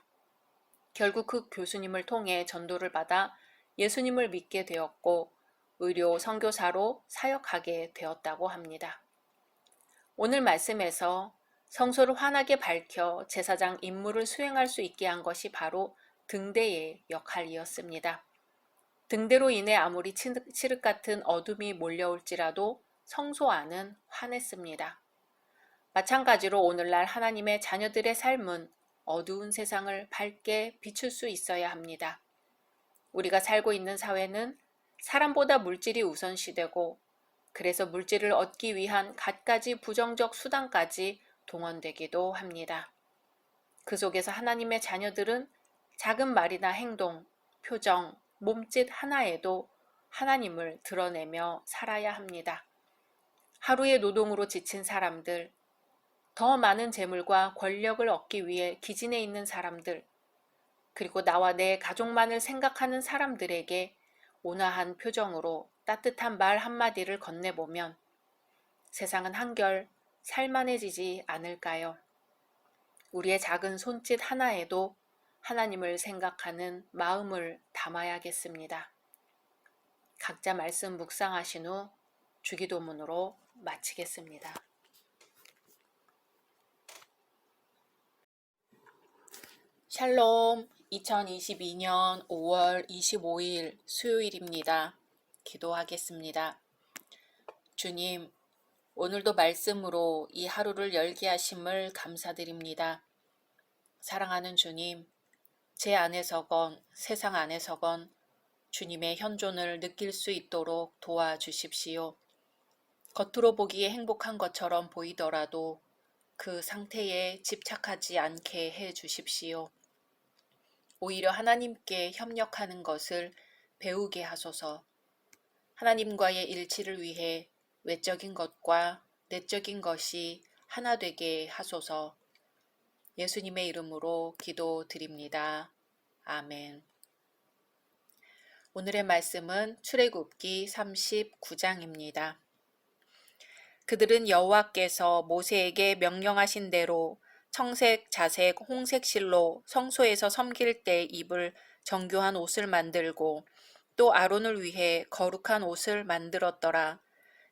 S1: 결국 그 교수님을 통해 전도를 받아 예수님을 믿게 되었고 의료 선교사로 사역하게 되었다고 합니다. 오늘 말씀에서 성소를 환하게 밝혀 제사장 임무를 수행할 수 있게 한 것이 바로 등대의 역할이었습니다. 등대로 인해 아무리 칠흑 같은 어둠이 몰려올지라도 성소 안은 환했습니다. 마찬가지로 오늘날 하나님의 자녀들의 삶은 어두운 세상을 밝게 비출 수 있어야 합니다. 우리가 살고 있는 사회는 사람보다 물질이 우선시되고 그래서 물질을 얻기 위한 갖가지 부정적 수단까지 동원되기도 합니다. 그 속에서 하나님의 자녀들은 작은 말이나 행동, 표정, 몸짓 하나에도 하나님을 드러내며 살아야 합니다. 하루의 노동으로 지친 사람들, 더 많은 재물과 권력을 얻기 위해 기진해 있는 사람들, 그리고 나와 내 가족만을 생각하는 사람들에게 온화한 표정으로 따뜻한 말 한마디를 건네보면 세상은 한결 살만해지지 않을까요? 우리의 작은 손짓 하나에도 하나님을 생각하는 마음을 담아야겠습니다. 각자 말씀 묵상하신 후 주기도문으로 마치겠습니다. 샬롬, 2022년 5월 25일 수요일입니다. 기도하겠습니다. 주님, 오늘도 말씀으로 이 하루를 열게 하심을 감사드립니다. 사랑하는 주님, 제 안에서건 세상 안에서건 주님의 현존을 느낄 수 있도록 도와주십시오. 겉으로 보기에 행복한 것처럼 보이더라도 그 상태에 집착하지 않게 해 주십시오. 오히려 하나님께 협력하는 것을 배우게 하소서. 하나님과의 일치를 위해 외적인 것과 내적인 것이 하나 되게 하소서. 예수님의 이름으로 기도드립니다. 아멘. 오늘의 말씀은 출애굽기 39장입니다. 그들은 여호와께서 모세에게 명령하신 대로 청색, 자색, 홍색 실로 성소에서 섬길 때 입을 정교한 옷을 만들고 또 아론을 위해 거룩한 옷을 만들었더라.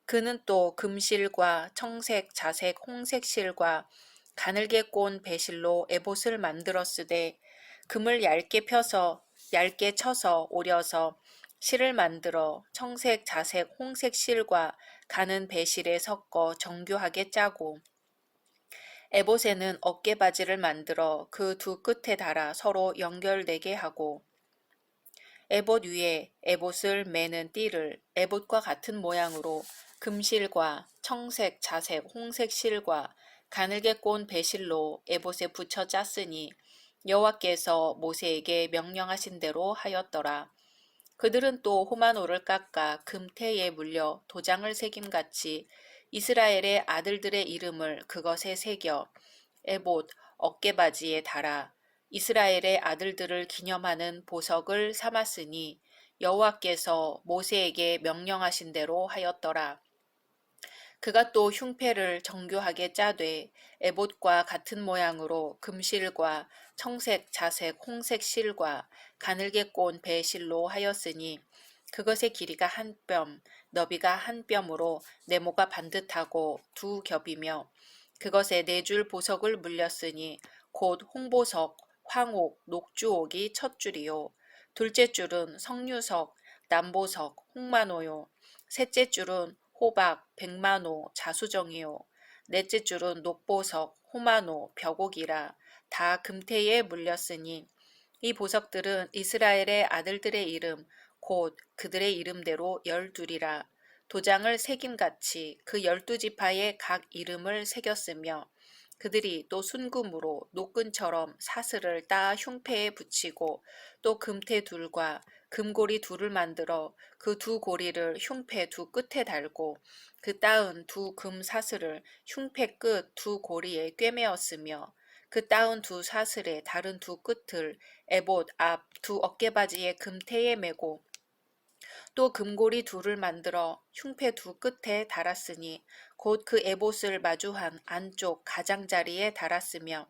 S1: 그는 또 금실과 청색, 자색, 홍색 실과 가늘게 꼰 배실로 에봇을 만들었으되 금을 얇게 쳐서 오려서 실을 만들어 청색, 자색, 홍색 실과 가는 배실에 섞어 정교하게 짜고 에봇에는 어깨바지를 만들어 그 두 끝에 달아 서로 연결되게 하고 에봇 위에 에봇을 매는 띠를 에봇과 같은 모양으로 금실과 청색, 자색, 홍색 실과 가늘게 꼰 배실로 에봇에 붙여 짰으니 여호와께서 모세에게 명령하신 대로 하였더라. 그들은 또 호마노를 깎아 금태에 물려 도장을 새김같이 이스라엘의 아들들의 이름을 그것에 새겨 에봇 어깨바지에 달아 이스라엘의 아들들을 기념하는 보석을 삼았으니 여호와께서 모세에게 명령하신 대로 하였더라. 그가 또 흉패를 정교하게 짜되 에봇과 같은 모양으로 금실과 청색, 자색, 홍색 실과 가늘게 꼰 배실로 하였으니 그것의 길이가 한 뼘, 너비가 한 뼘으로 네모가 반듯하고 두 겹이며 그것에 네 줄 보석을 물렸으니 곧 홍보석, 황옥, 녹주옥이 첫 줄이요. 둘째 줄은 석류석, 남보석, 홍마노요. 셋째 줄은 호박, 백마노, 자수정이요. 넷째 줄은 녹보석, 호마노, 벽옥이라 다 금태에 물렸으니 이 보석들은 이스라엘의 아들들의 이름 곧 그들의 이름대로 12이라 도장을 새김같이 그 12지파의 각 이름을 새겼으며 그들이 또 순금으로 노끈처럼 사슬을 따 흉패에 붙이고 또 금태 둘과 금고리 둘을 만들어 그 두 고리를 흉패 두 끝에 달고 그 따은 두 금 사슬을 흉패 끝 두 고리에 꿰매었으며 그 따은 두 사슬의 다른 두 끝을 에봇 앞 두 어깨바지의 금태에 매고 또 금고리 둘을 만들어 흉패 두 끝에 달았으니 곧 그 에봇을 마주한 안쪽 가장자리에 달았으며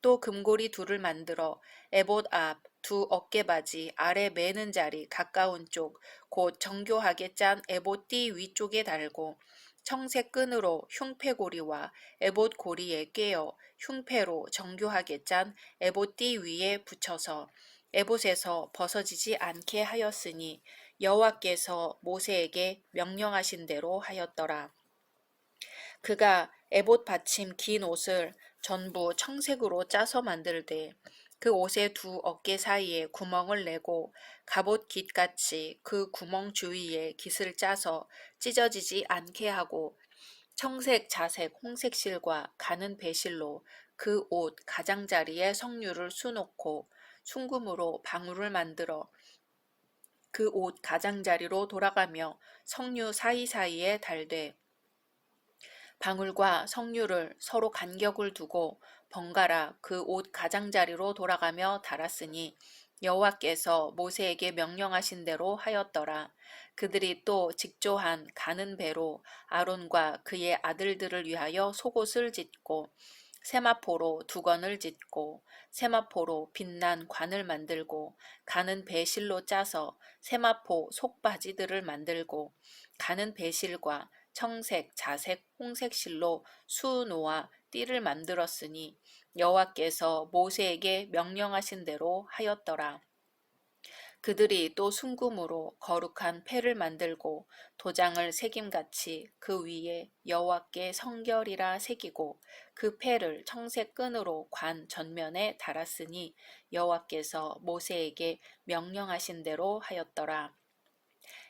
S1: 또 금고리 둘을 만들어 에봇 앞 두 어깨바지 아래 매는 자리 가까운 쪽 곧 정교하게 짠 에봇 띠 위쪽에 달고 청색 끈으로 흉패고리와 에봇 고리에 꿰어 흉패로 정교하게 짠 에봇 띠 위에 붙여서 에봇에서 벗어지지 않게 하였으니 여호와께서 모세에게 명령하신 대로 하였더라. 그가 에봇 받침 긴 옷을 전부 청색으로 짜서 만들되 그 옷의 두 어깨 사이에 구멍을 내고 갑옷 깃같이 그 구멍 주위에 깃을 짜서 찢어지지 않게 하고 청색, 자색, 홍색 실과 가는 배실로 그 옷 가장자리에 석류를 수놓고 순금으로 방울을 만들어 그 옷 가장자리로 돌아가며 석류 사이사이에 달되 방울과 석류를 서로 간격을 두고 번갈아 그 옷 가장자리로 돌아가며 달았으니 여호와께서 모세에게 명령하신 대로 하였더라. 그들이 또 직조한 가는 배로 아론과 그의 아들들을 위하여 속옷을 짓고 세마포로 두건을 짓고 세마포로 빛난 관을 만들고 가는 배실로 짜서 세마포 속바지들을 만들고 가는 배실과 청색, 자색, 홍색 실로 수노와 띠를 만들었으니 여호와께서 모세에게 명령하신 대로 하였더라. 그들이 또 순금으로 거룩한 패를 만들고 도장을 새김같이 그 위에 여호와께 성결이라 새기고 그 패를 청색 끈으로 관 전면에 달았으니 여호와께서 모세에게 명령하신 대로 하였더라.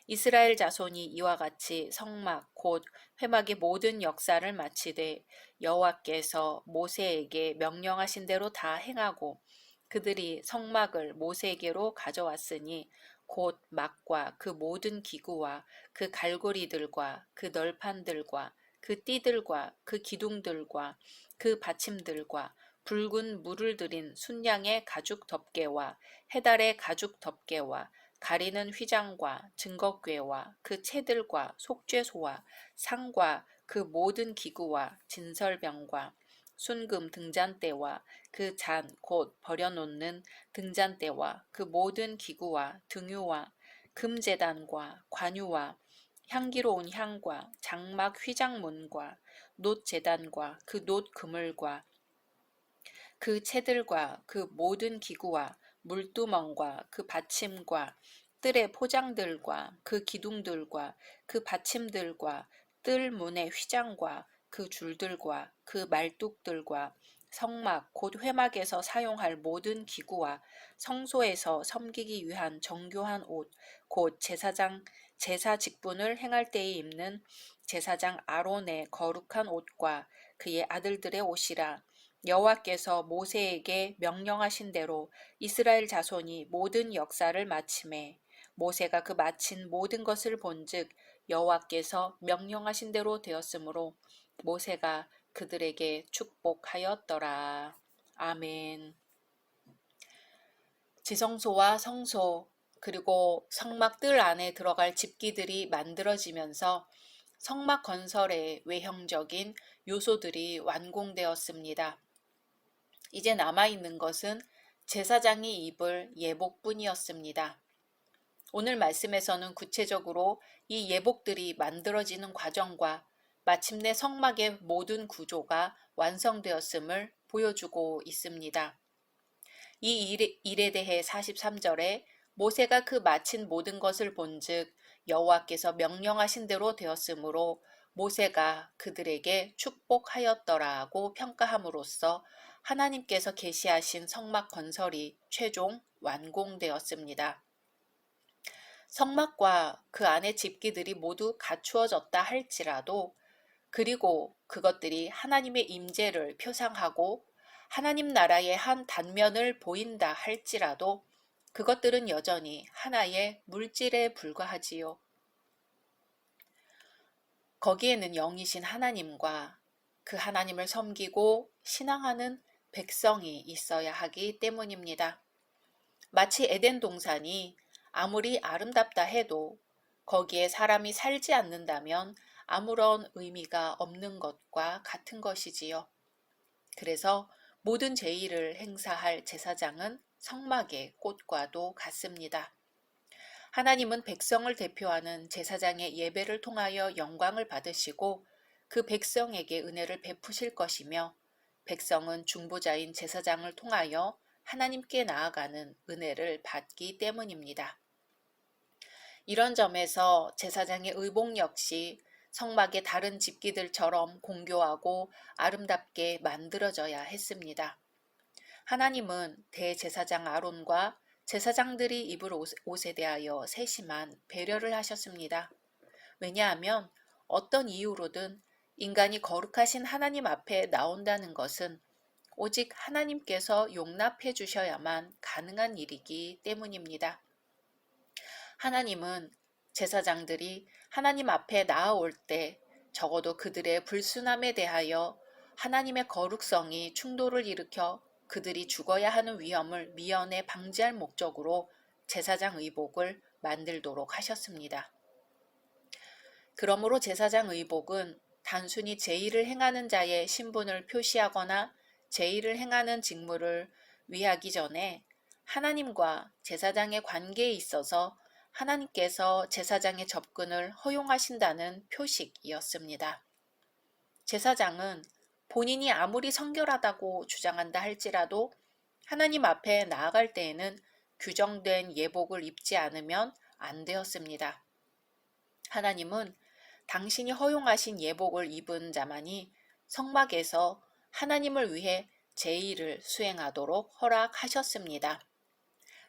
S1: 이스라엘 자손이 이와 같이 성막 곧 회막의 모든 역사를 마치되 여호와께서 모세에게 명령하신 대로 다 행하고 그들이 성막을 모세에게로 가져왔으니 곧 막과 그 모든 기구와 그 갈고리들과 그 널판들과 그 띠들과 그 기둥들과 그 받침들과 붉은 물을 들인 순양의 가죽 덮개와 해달의 가죽 덮개와 가리는 휘장과 증거궤와 그 채들과 속죄소와 상과 그 모든 기구와 진설병과 순금 등잔대와 그 잔 곧 버려놓는 등잔대와 그 모든 기구와 등유와 금제단과 관유와 향기로운 향과 장막 휘장문과 놋제단과 그 놋 그물과 그 채들과 그 모든 기구와 물두멍과 그 받침과 뜰의 포장들과 그 기둥들과 그 받침들과 뜰 문의 휘장과 그 줄들과 그 말뚝들과 성막 곧 회막에서 사용할 모든 기구와 성소에서 섬기기 위한 정교한 옷 곧 제사 직분을 행할 때에 입는 제사장 아론의 거룩한 옷과 그의 아들들의 옷이라 여호와께서 모세에게 명령하신 대로 이스라엘 자손이 모든 역사를 마침에 모세가 그 마친 모든 것을 본즉 여호와께서 명령하신 대로 되었으므로 모세가 그들에게 축복하였더라. 아멘. 지성소와 성소 그리고 성막 뜰 안에 들어갈 집기들이 만들어지면서 성막 건설의 외형적인 요소들이 완공되었습니다. 이제 남아있는 것은 제사장이 입을 예복뿐이었습니다. 오늘 말씀에서는 구체적으로 이 예복들이 만들어지는 과정과 마침내 성막의 모든 구조가 완성되었음을 보여주고 있습니다. 이 일에 대해 43절에 모세가 그 마친 모든 것을 본즉 여호와께서 명령하신 대로 되었으므로 모세가 그들에게 축복하였더라고 평가함으로써 하나님께서 계시하신 성막 건설이 최종 완공되었습니다. 성막과 그 안의 집기들이 모두 갖추어졌다 할지라도 그리고 그것들이 하나님의 임재를 표상하고 하나님 나라의 한 단면을 보인다 할지라도 그것들은 여전히 하나의 물질에 불과하지요. 거기에는 영이신 하나님과 그 하나님을 섬기고 신앙하는 백성이 있어야 하기 때문입니다. 마치 에덴 동산이 아무리 아름답다 해도 거기에 사람이 살지 않는다면 아무런 의미가 없는 것과 같은 것이지요. 그래서 모든 제의를 행사할 제사장은 성막의 꽃과도 같습니다. 하나님은 백성을 대표하는 제사장의 예배를 통하여 영광을 받으시고 그 백성에게 은혜를 베푸실 것이며 백성은 중보자인 제사장을 통하여 하나님께 나아가는 은혜를 받기 때문입니다. 이런 점에서 제사장의 의복 역시 성막의 다른 집기들처럼 공교하고 아름답게 만들어져야 했습니다. 하나님은 대제사장 아론과 제사장들이 입을 옷에 대하여 세심한 배려를 하셨습니다. 왜냐하면 어떤 이유로든 인간이 거룩하신 하나님 앞에 나온다는 것은 오직 하나님께서 용납해 주셔야만 가능한 일이기 때문입니다. 하나님은 제사장들이 하나님 앞에 나아올 때 적어도 그들의 불순함에 대하여 하나님의 거룩성이 충돌을 일으켜 그들이 죽어야 하는 위험을 미연에 방지할 목적으로 제사장 의복을 만들도록 하셨습니다. 그러므로 제사장 의복은 단순히 제의를 행하는 자의 신분을 표시하거나 제의를 행하는 직무를 위하기 전에 하나님과 제사장의 관계에 있어서 하나님께서 제사장의 접근을 허용하신다는 표식이었습니다. 제사장은 본인이 아무리 성결하다고 주장한다 할지라도 하나님 앞에 나아갈 때에는 규정된 예복을 입지 않으면 안 되었습니다. 하나님은 당신이 허용하신 예복을 입은 자만이 성막에서 하나님을 위해 제의를 수행하도록 허락하셨습니다.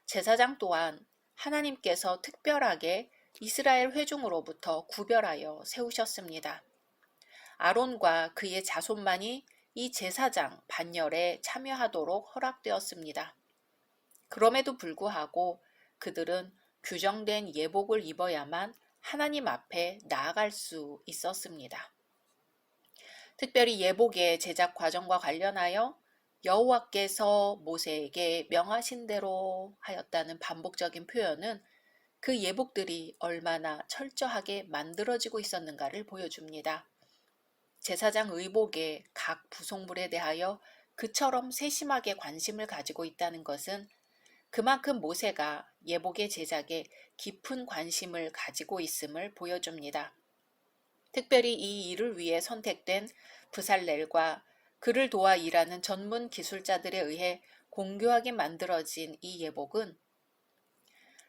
S1: 제사장 또한 하나님께서 특별하게 이스라엘 회중으로부터 구별하여 세우셨습니다. 아론과 그의 자손만이 이 제사장 반열에 참여하도록 허락되었습니다. 그럼에도 불구하고 그들은 규정된 예복을 입어야만 하나님 앞에 나아갈 수 있었습니다. 특별히 예복의 제작 과정과 관련하여 여호와께서 모세에게 명하신 대로 하였다는 반복적인 표현은 그 예복들이 얼마나 철저하게 만들어지고 있었는가를 보여줍니다. 제사장 의복의 각 부속물에 대하여 그처럼 세심하게 관심을 가지고 있다는 것은 그만큼 모세가 예복의 제작에 깊은 관심을 가지고 있음을 보여줍니다. 특별히 이 일을 위해 선택된 브살렐과 그를 도와 일하는 전문 기술자들에 의해 공교하게 만들어진 이 예복은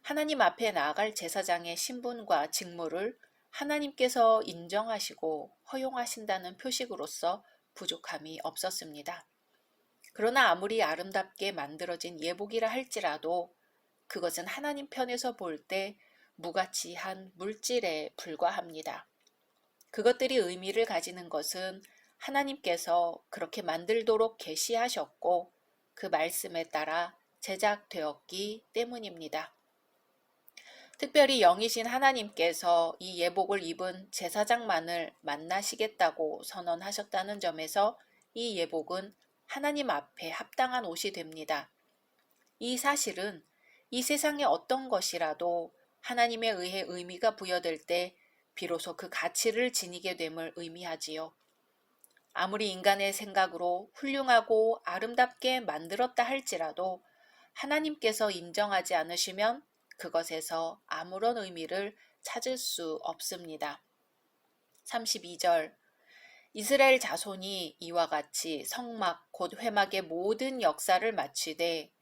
S1: 하나님 앞에 나아갈 제사장의 신분과 직무를 하나님께서 인정하시고 허용하신다는 표식으로서 부족함이 없었습니다. 그러나 아무리 아름답게 만들어진 예복이라 할지라도 그것은 하나님 편에서 볼 때 무가치한 물질에 불과합니다. 그것들이 의미를 가지는 것은 하나님께서 그렇게 만들도록 계시하셨고 그 말씀에 따라 제작되었기 때문입니다. 특별히 영이신 하나님께서 이 예복을 입은 제사장만을 만나시겠다고 선언하셨다는 점에서 이 예복은 하나님 앞에 합당한 옷이 됩니다. 이 사실은 이 세상의 어떤 것이라도 하나님에 의해 의미가 부여될 때 비로소 그 가치를 지니게 됨을 의미하지요. 아무리 인간의 생각으로 훌륭하고 아름답게 만들었다 할지라도 하나님께서 인정하지 않으시면 그것에서 아무런 의미를 찾을 수 없습니다. 32절 이스라엘 자손이 이와 같이 성막 곧 회막의 모든 역사를 마치되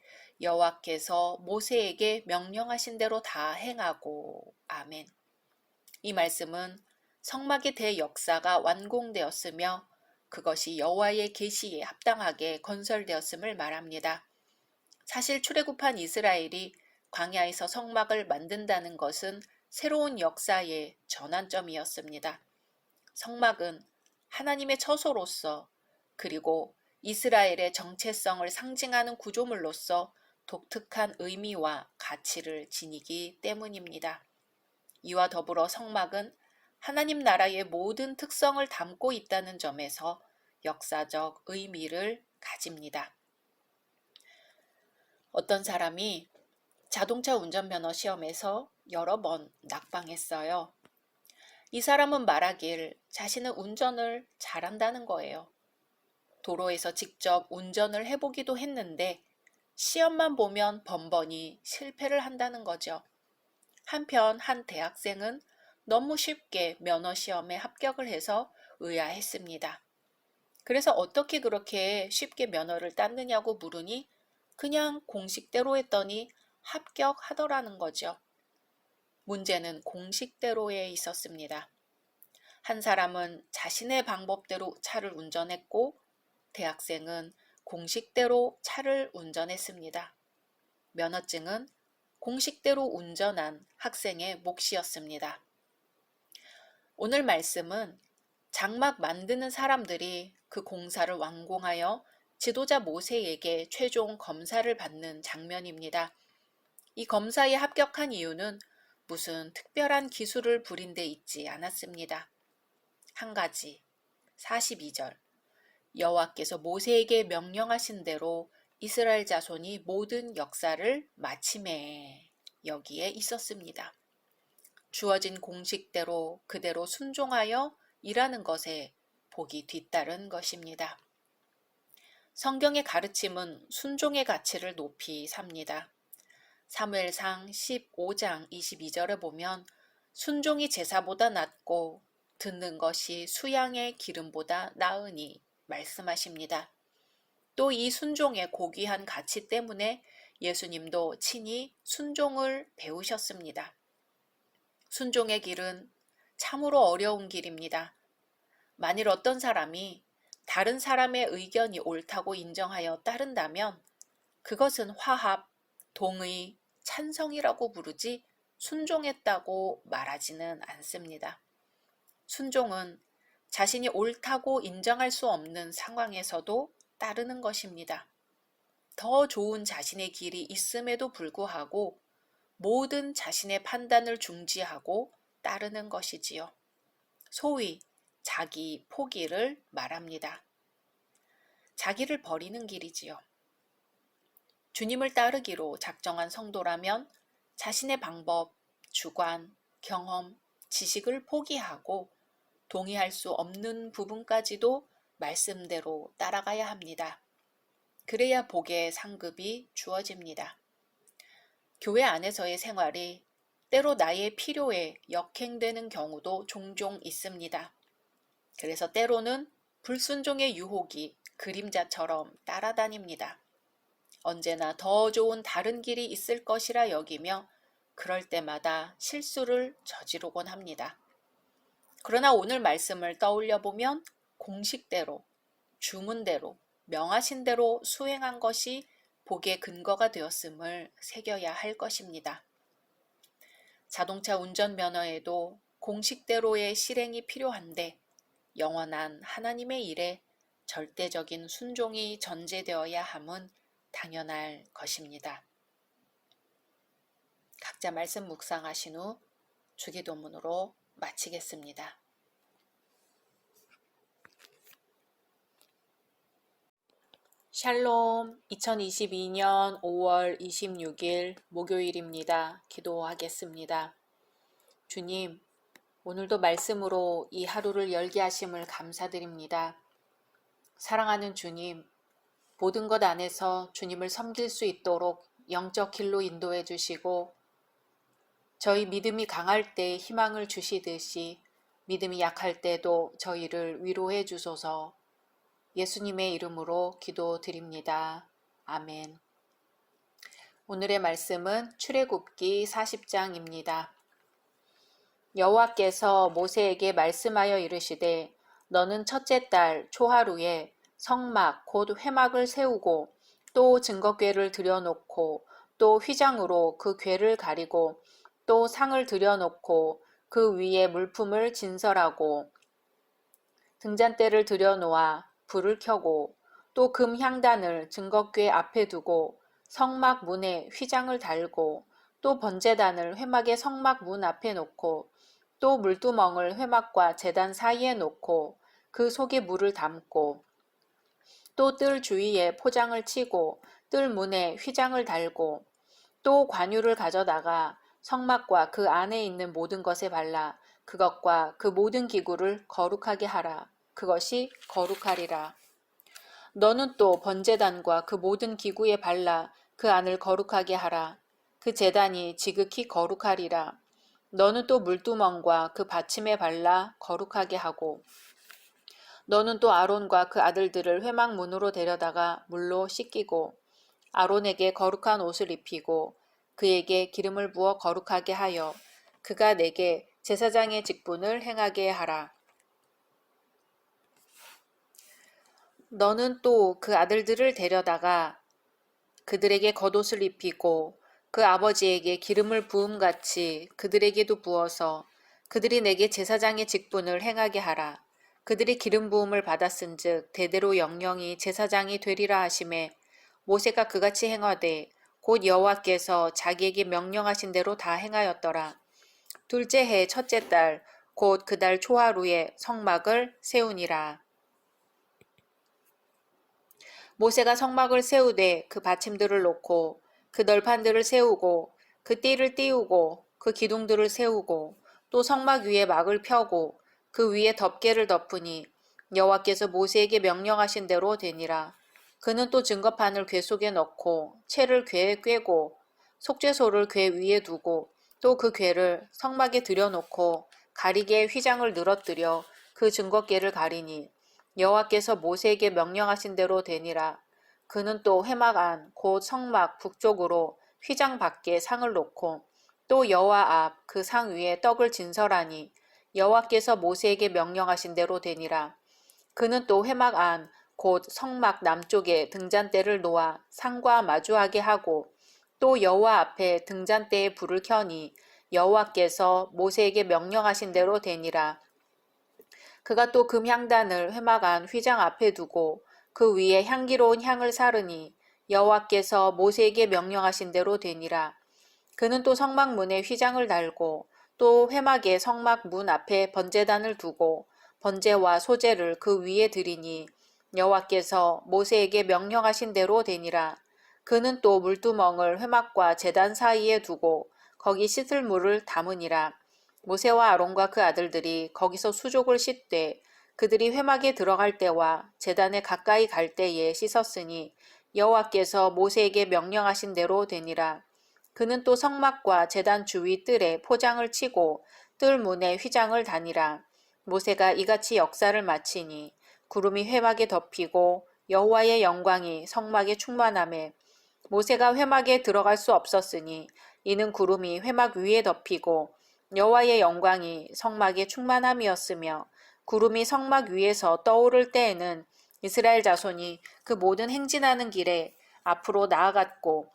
S1: 여호와께서 모세에게 명령하신 대로 다 행하고 아멘. 이 말씀은 성막의 대역사가 완공되었으며 그것이 여호와의 계시에 합당하게 건설되었음을 말합니다. 사실 출애굽한 이스라엘이 광야에서 성막을 만든다는 것은 새로운 역사의 전환점이었습니다. 성막은 하나님의 처소로서 그리고 이스라엘의 정체성을 상징하는 구조물로서 독특한 의미와 가치를 지니기 때문입니다. 이와 더불어 성막은 하나님 나라의 모든 특성을 담고 있다는 점에서 역사적 의미를 가집니다. 어떤 사람이 자동차 운전면허 시험에서 여러 번 낙방했어요. 이 사람은 말하길 자신은 운전을 잘한다는 거예요. 도로에서 직접 운전을 해보기도 했는데 시험만 보면 번번이 실패를 한다는 거죠. 한편 한 대학생은 너무 쉽게 면허 시험에 합격을 해서 의아했습니다. 그래서 어떻게 그렇게 쉽게 면허를 땄느냐고 물으니 그냥 공식대로 했더니 합격하더라는 거죠. 문제는 공식대로에 있었습니다. 한 사람은 자신의 방법대로 차를 운전했고 대학생은 공식대로 차를 운전했습니다. 면허증은 공식대로 운전한 학생의 몫이었습니다. 오늘 말씀은 장막 만드는 사람들이 그 공사를 완공하여 지도자 모세에게 최종 검사를 받는 장면입니다. 이 검사에 합격한 이유는 무슨 특별한 기술을 부린 데 있지 않았습니다. 한 가지, 42절. 여호와께서 모세에게 명령하신 대로 이스라엘 자손이 모든 역사를 마치매 여기에 있었습니다. 주어진 공식대로 그대로 순종하여 일하는 것에 복이 뒤따른 것입니다. 성경의 가르침은 순종의 가치를 높이 삽니다. 사무엘상 15장 22절에 보면 순종이 제사보다 낫고 듣는 것이 수양의 기름보다 나으니 말씀하십니다. 또 이 순종의 고귀한 가치 때문에 예수님도 친히 순종을 배우셨습니다. 순종의 길은 참으로 어려운 길입니다. 만일 어떤 사람이 다른 사람의 의견이 옳다고 인정하여 따른다면 그것은 화합, 동의, 찬성이라고 부르지 순종했다고 말하지는 않습니다. 순종은 자신이 옳다고 인정할 수 없는 상황에서도 따르는 것입니다. 더 좋은 자신의 길이 있음에도 불구하고 모든 자신의 판단을 중지하고 따르는 것이지요. 소위 자기 포기를 말합니다. 자기를 버리는 길이지요. 주님을 따르기로 작정한 성도라면 자신의 방법, 주관, 경험, 지식을 포기하고 동의할 수 없는 부분까지도 말씀대로 따라가야 합니다. 그래야 복의 상급이 주어집니다. 교회 안에서의 생활이 때로 나의 필요에 역행되는 경우도 종종 있습니다. 그래서 때로는 불순종의 유혹이 그림자처럼 따라다닙니다. 언제나 더 좋은 다른 길이 있을 것이라 여기며 그럴 때마다 실수를 저지르곤 합니다. 그러나 오늘 말씀을 떠올려 보면 공식대로, 주문대로, 명하신 대로 수행한 것이 복의 근거가 되었음을 새겨야 할 것입니다. 자동차 운전면허에도 공식대로의 실행이 필요한데 영원한 하나님의 일에 절대적인 순종이 전제되어야 함은 당연할 것입니다. 각자 말씀 묵상하신 후 주기도문으로 마치겠습니다. 샬롬, 2022년 5월 26일 목요일입니다. 기도하겠습니다. 주님, 오늘도 말씀으로 이 하루를 열게 하심을 감사드립니다. 사랑하는 주님, 모든 것 안에서 주님을 섬길 수 있도록 영적 길로 인도해 주시고 저희 믿음이 강할 때 희망을 주시듯이 믿음이 약할 때도 저희를 위로해 주소서. 예수님의 이름으로 기도드립니다. 아멘. 오늘의 말씀은 출애굽기 40장입니다. 여호와께서 모세에게 말씀하여 이르시되 너는 첫째 달 초하루에 성막 곧 회막을 세우고 또 증거궤를 들여놓고 또 휘장으로 그 궤를 가리고 또 상을 들여놓고 그 위에 물품을 진설하고 등잔대를 들여놓아 불을 켜고 또 금향단을 증거궤 앞에 두고 성막 문에 휘장을 달고 또 번제단을 회막의 성막 문 앞에 놓고 또 물두멍을 회막과 제단 사이에 놓고 그 속에 물을 담고 또 뜰 주위에 포장을 치고 뜰 문에 휘장을 달고 또 관유를 가져다가 성막과 그 안에 있는 모든 것에 발라 그것과 그 모든 기구를 거룩하게 하라. 그것이 거룩하리라. 너는 또 번제단과 그 모든 기구에 발라 그 안을 거룩하게 하라. 그 제단이 지극히 거룩하리라. 너는 또 물두멍과 그 받침에 발라 거룩하게 하고 너는 또 아론과 그 아들들을 회막 문으로 데려다가 물로 씻기고 아론에게 거룩한 옷을 입히고 그에게 기름을 부어 거룩하게 하여 그가 내게 제사장의 직분을 행하게 하라. 너는 또 그 아들들을 데려다가 그들에게 겉옷을 입히고 그 아버지에게 기름을 부음같이 그들에게도 부어서 그들이 내게 제사장의 직분을 행하게 하라. 그들이 기름 부음을 받았은즉 대대로 영영이 제사장이 되리라 하시매 모세가 그같이 행하되 곧 여호와께서 자기에게 명령하신 대로 다 행하였더라. 둘째 해 첫째 달 곧 그 달 초하루에 성막을 세우니라. 모세가 성막을 세우되 그 받침들을 놓고 그 널판들을 세우고 그 띠를 띄우고 그 기둥들을 세우고 또 성막 위에 막을 펴고 그 위에 덮개를 덮으니 여호와께서 모세에게 명령하신 대로 되니라. 그는 또 증거판을 궤 속에 넣고 채를 궤에 꿰고 속죄소를 궤 위에 두고 또 그 궤를 성막에 들여놓고 가리개에 휘장을 늘어뜨려 그 증거궤를 가리니 여호와께서 모세에게 명령하신 대로 되니라. 그는 또 회막 안 곧 성막 북쪽으로 휘장 밖에 상을 놓고 또 여호와 앞 그 상 위에 떡을 진설하니 여호와께서 모세에게 명령하신 대로 되니라. 그는 또 회막 안 곧 성막 남쪽에 등잔대를 놓아 상과 마주하게 하고 또 여호와 앞에 등잔대에 불을 켜니 여호와께서 모세에게 명령하신 대로 되니라. 그가 또 금향단을 회막 안 휘장 앞에 두고 그 위에 향기로운 향을 사르니 여호와께서 모세에게 명령하신 대로 되니라. 그는 또 성막 문에 휘장을 달고 또 회막의 성막 문 앞에 번제단을 두고 번제와 소제를 그 위에 드리니 여호와께서 모세에게 명령하신 대로 되니라. 그는 또 물두멍을 회막과 제단 사이에 두고 거기 씻을 물을 담으니라. 모세와 아론과 그 아들들이 거기서 수족을 씻되 그들이 회막에 들어갈 때와 제단에 가까이 갈 때에 씻었으니 여호와께서 모세에게 명령하신 대로 되니라. 그는 또 성막과 제단 주위 뜰에 포장을 치고 뜰 문에 휘장을 다니라. 모세가 이같이 역사를 마치니 구름이 회막에 덮이고 여호와의 영광이 성막에 충만하매 모세가 회막에 들어갈 수 없었으니 이는 구름이 회막 위에 덮이고 여호와의 영광이 성막에 충만함이었으며 구름이 성막 위에서 떠오를 때에는 이스라엘 자손이 그 모든 행진하는 길에 앞으로 나아갔고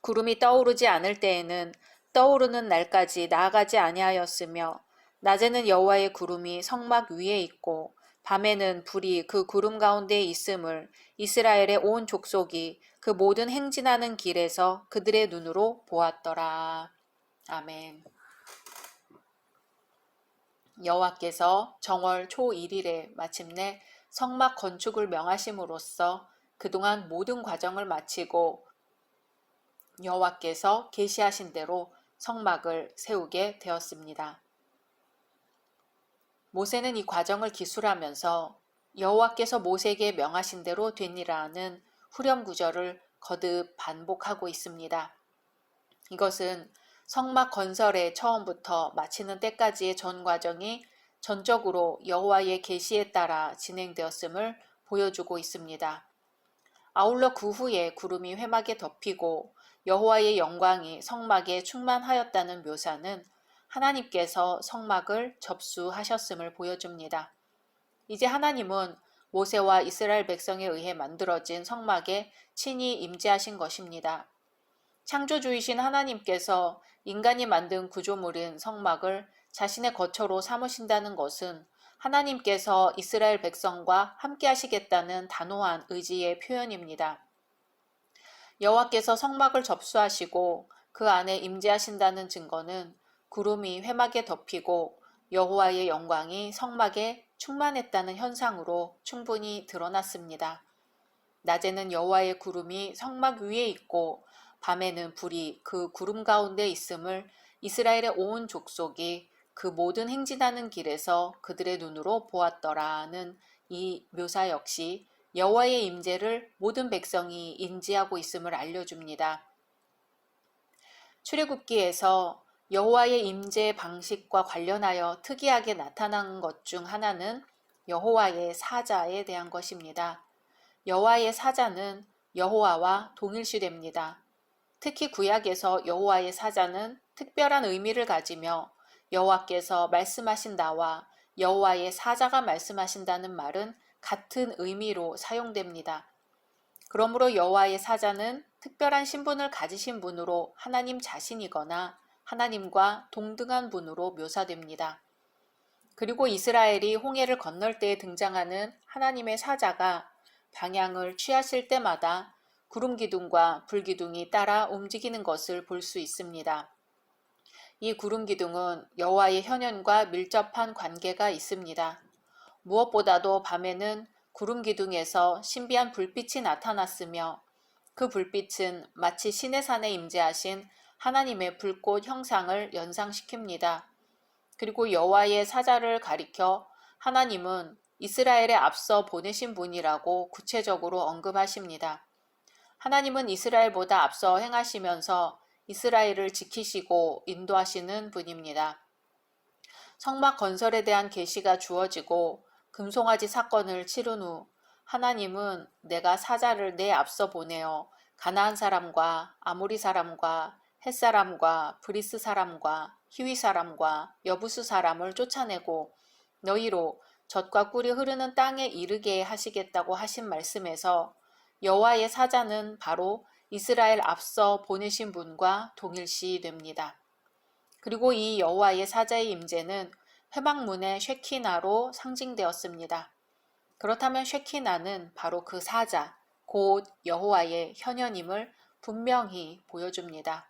S1: 구름이 떠오르지 않을 때에는 떠오르는 날까지 나아가지 아니하였으며 낮에는 여호와의 구름이 성막 위에 있고 밤에는 불이 그 구름 가운데 있음을 이스라엘의 온 족속이 그 모든 행진하는 길에서 그들의 눈으로 보았더라. 아멘. 여호와께서 정월 초 1일에 마침내 성막 건축을 명하심으로써 그동안 모든 과정을 마치고 여호와께서 계시하신 대로 성막을 세우게 되었습니다. 모세는 이 과정을 기술하면서 여호와께서 모세에게 명하신 대로 되니라는 후렴 구절을 거듭 반복하고 있습니다. 이것은 성막 건설의 처음부터 마치는 때까지의 전 과정이 전적으로 여호와의 계시에 따라 진행되었음을 보여주고 있습니다. 아울러 그 후에 구름이 회막에 덮이고 여호와의 영광이 성막에 충만하였다는 묘사는 하나님께서 성막을 접수하셨음을 보여줍니다. 이제 하나님은 모세와 이스라엘 백성에 의해 만들어진 성막에 친히 임재하신 것입니다. 창조주이신 하나님께서 인간이 만든 구조물인 성막을 자신의 거처로 삼으신다는 것은 하나님께서 이스라엘 백성과 함께 하시겠다는 단호한 의지의 표현입니다. 여호와께서 성막을 접수하시고 그 안에 임재하신다는 증거는 구름이 회막에 덮이고 여호와의 영광이 성막에 충만했다는 현상으로 충분히 드러났습니다. 낮에는 여호와의 구름이 성막 위에 있고 밤에는 불이 그 구름 가운데 있음을 이스라엘의 온 족속이 그 모든 행진하는 길에서 그들의 눈으로 보았더라는 이 묘사 역시 여호와의 임재를 모든 백성이 인지하고 있음을 알려줍니다. 출애굽기에서 여호와의 임재 방식과 관련하여 특이하게 나타난 것 중 하나는 여호와의 사자에 대한 것입니다. 여호와의 사자는 여호와와 동일시됩니다. 특히 구약에서 여호와의 사자는 특별한 의미를 가지며 여호와께서 말씀하신다와 여호와의 사자가 말씀하신다는 말은 같은 의미로 사용됩니다. 그러므로 여호와의 사자는 특별한 신분을 가지신 분으로 하나님 자신이거나 하나님과 동등한 분으로 묘사됩니다. 그리고 이스라엘이 홍해를 건널 때에 등장하는 하나님의 사자가 방향을 취하실 때마다 구름 기둥과 불 기둥이 따라 움직이는 것을 볼 수 있습니다. 이 구름 기둥은 여호와의 현현과 밀접한 관계가 있습니다. 무엇보다도 밤에는 구름 기둥에서 신비한 불빛이 나타났으며 그 불빛은 마치 시내산에 임재하신 하나님의 불꽃 형상을 연상시킵니다. 그리고 여호와의 사자를 가리켜 하나님은 이스라엘에 앞서 보내신 분이라고 구체적으로 언급하십니다. 하나님은 이스라엘보다 앞서 행하시면서 이스라엘을 지키시고 인도하시는 분입니다. 성막 건설에 대한 계시가 주어지고 금송아지 사건을 치른 후 하나님은 내가 사자를 내 앞서 보내어 가나안 사람과 아모리 사람과 헷 사람과 브리스 사람과 히위 사람과 여부스 사람을 쫓아내고 너희로 젖과 꿀이 흐르는 땅에 이르게 하시겠다고 하신 말씀에서 여호와의 사자는 바로 이스라엘 앞서 보내신 분과 동일시 됩니다. 그리고 이 여호와의 사자의 임재는 회막문의 쉐키나로 상징되었습니다. 그렇다면 쉐키나는 바로 그 사자, 곧 여호와의 현현임을 분명히 보여줍니다.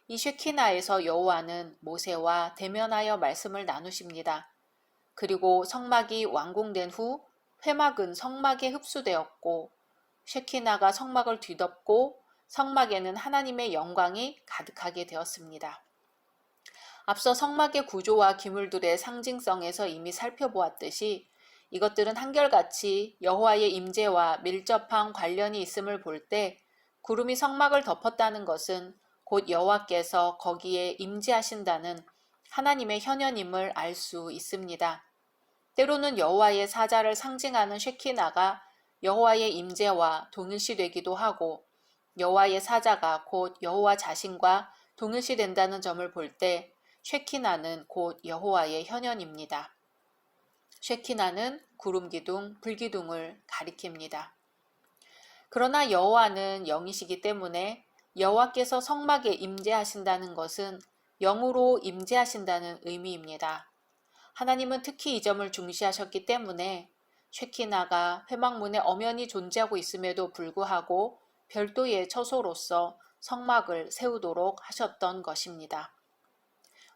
S1: 이 쉐키나에서 여호와는 모세와 대면하여 말씀을 나누십니다. 그리고 성막이 완공된 후 회막은 성막에 흡수되었고 쉐키나가 성막을 뒤덮고 성막에는 하나님의 영광이 가득하게 되었습니다. 앞서 성막의 구조와 기물들의 상징성에서 이미 살펴보았듯이 이것들은 한결같이 여호와의 임재와 밀접한 관련이 있음을 볼 때 구름이 성막을 덮었다는 것은 곧 여호와께서 거기에 임재하신다는 하나님의 현현임을 알 수 있습니다. 때로는 여호와의 사자를 상징하는 쉐키나가 여호와의 임재와 동일시되기도 하고 여호와의 사자가 곧 여호와 자신과 동일시된다는 점을 볼 때 쉐키나는 곧 여호와의 현현입니다. 쉐키나는 구름기둥, 불기둥을 가리킵니다. 그러나 여호와는 영이시기 때문에 여호와께서 성막에 임재하신다는 것은 영으로 임재하신다는 의미입니다. 하나님은 특히 이 점을 중시하셨기 때문에 쉐키나가 회막문에 엄연히 존재하고 있음에도 불구하고 별도의 처소로서 성막을 세우도록 하셨던 것입니다.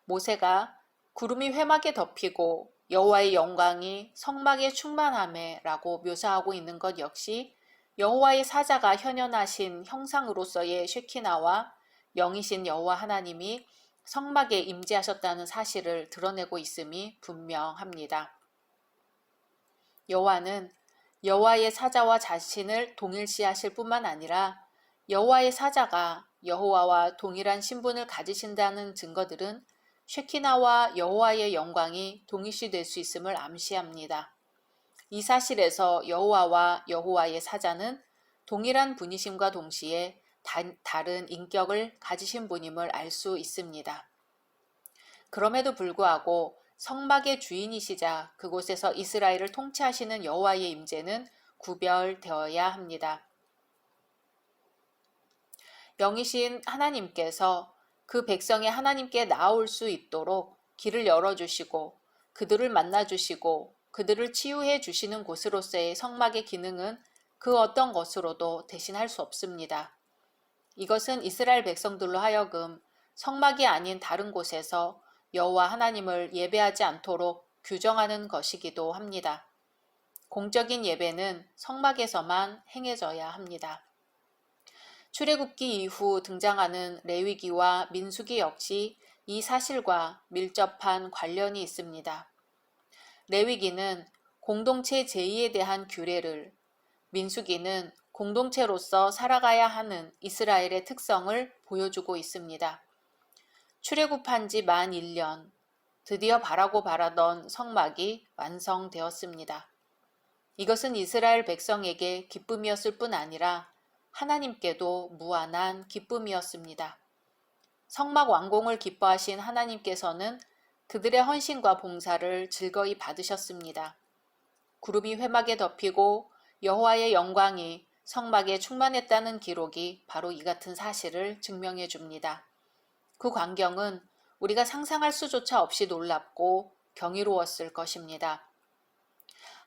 S1: 모세가 구름이 회막에 덮이고 여호와의 영광이 성막에 충만하매라고 묘사하고 있는 것 역시 여호와의 사자가 현현하신 형상으로서의 쉐키나와 영이신 여호와 하나님이 성막에 임재하셨다는 사실을 드러내고 있음이 분명합니다. 여호와는 여호와의 사자와 자신을 동일시하실 뿐만 아니라 여호와의 사자가 여호와와 동일한 신분을 가지신다는 증거들은 쉐키나와 여호와의 영광이 동일시될 수 있음을 암시합니다. 이 사실에서 여호와와 여호와의 사자는 동일한 분이심과 동시에 다른 인격을 가지신 분임을 알 수 있습니다. 그럼에도 불구하고 성막의 주인이시자 그곳에서 이스라엘을 통치하시는 여호와의 임재는 구별되어야 합니다. 영이신 하나님께서 그 백성이 하나님께 나아올 수 있도록 길을 열어주시고 그들을 만나주시고 그들을 치유해 주시는 곳으로서의 성막의 기능은 그 어떤 것으로도 대신할 수 없습니다. 이것은 이스라엘 백성들로 하여금 성막이 아닌 다른 곳에서 여호와 하나님을 예배하지 않도록 규정하는 것이기도 합니다. 공적인 예배는 성막에서만 행해져야 합니다. 출애굽기 이후 등장하는 레위기와 민수기 역시 이 사실과 밀접한 관련이 있습니다. 레위기는 공동체 제의에 대한 규례를, 민수기는 공동체로서 살아가야 하는 이스라엘의 특성을 보여주고 있습니다. 출애굽한 지 만 1년, 드디어 바라고 바라던 성막이 완성되었습니다. 이것은 이스라엘 백성에게 기쁨이었을 뿐 아니라 하나님께도 무한한 기쁨이었습니다. 성막 완공을 기뻐하신 하나님께서는 그들의 헌신과 봉사를 즐거이 받으셨습니다. 구름이 회막에 덮이고 여호와의 영광이 성막에 충만했다는 기록이 바로 이 같은 사실을 증명해 줍니다. 그 광경은 우리가 상상할 수조차 없이 놀랍고 경이로웠을 것입니다.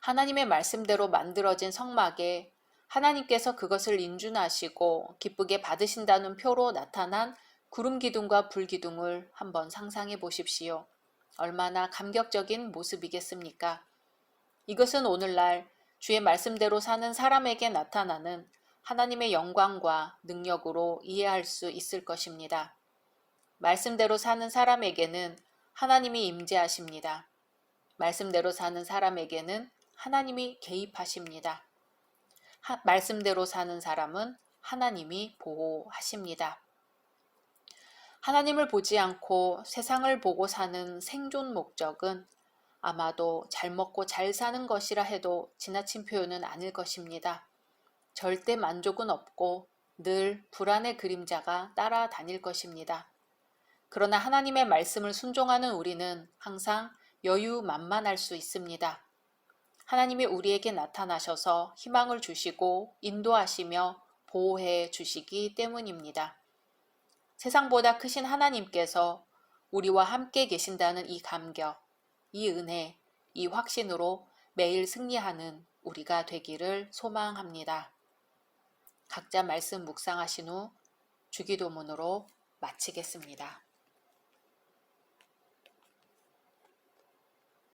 S1: 하나님의 말씀대로 만들어진 성막에 하나님께서 그것을 인준하시고 기쁘게 받으신다는 표로 나타난 구름 기둥과 불 기둥을 한번 상상해 보십시오. 얼마나 감격적인 모습이겠습니까? 이것은 오늘날 주의 말씀대로 사는 사람에게 나타나는 하나님의 영광과 능력으로 이해할 수 있을 것입니다. 말씀대로 사는 사람에게는 하나님이 임재하십니다. 말씀대로 사는 사람에게는 하나님이 개입하십니다. 말씀대로 사는 사람은 하나님이 보호하십니다. 하나님을 보지 않고 세상을 보고 사는 생존 목적은 아마도 잘 먹고 잘 사는 것이라 해도 지나친 표현은 아닐 것입니다. 절대 만족은 없고 늘 불안의 그림자가 따라다닐 것입니다. 그러나 하나님의 말씀을 순종하는 우리는 항상 여유만만할 수 있습니다. 하나님이 우리에게 나타나셔서 희망을 주시고 인도하시며 보호해 주시기 때문입니다. 세상보다 크신 하나님께서 우리와 함께 계신다는 이 감격, 이 은혜, 이 확신으로 매일 승리하는 우리가 되기를 소망합니다. 각자 말씀 묵상하신 후 주기도문으로 마치겠습니다.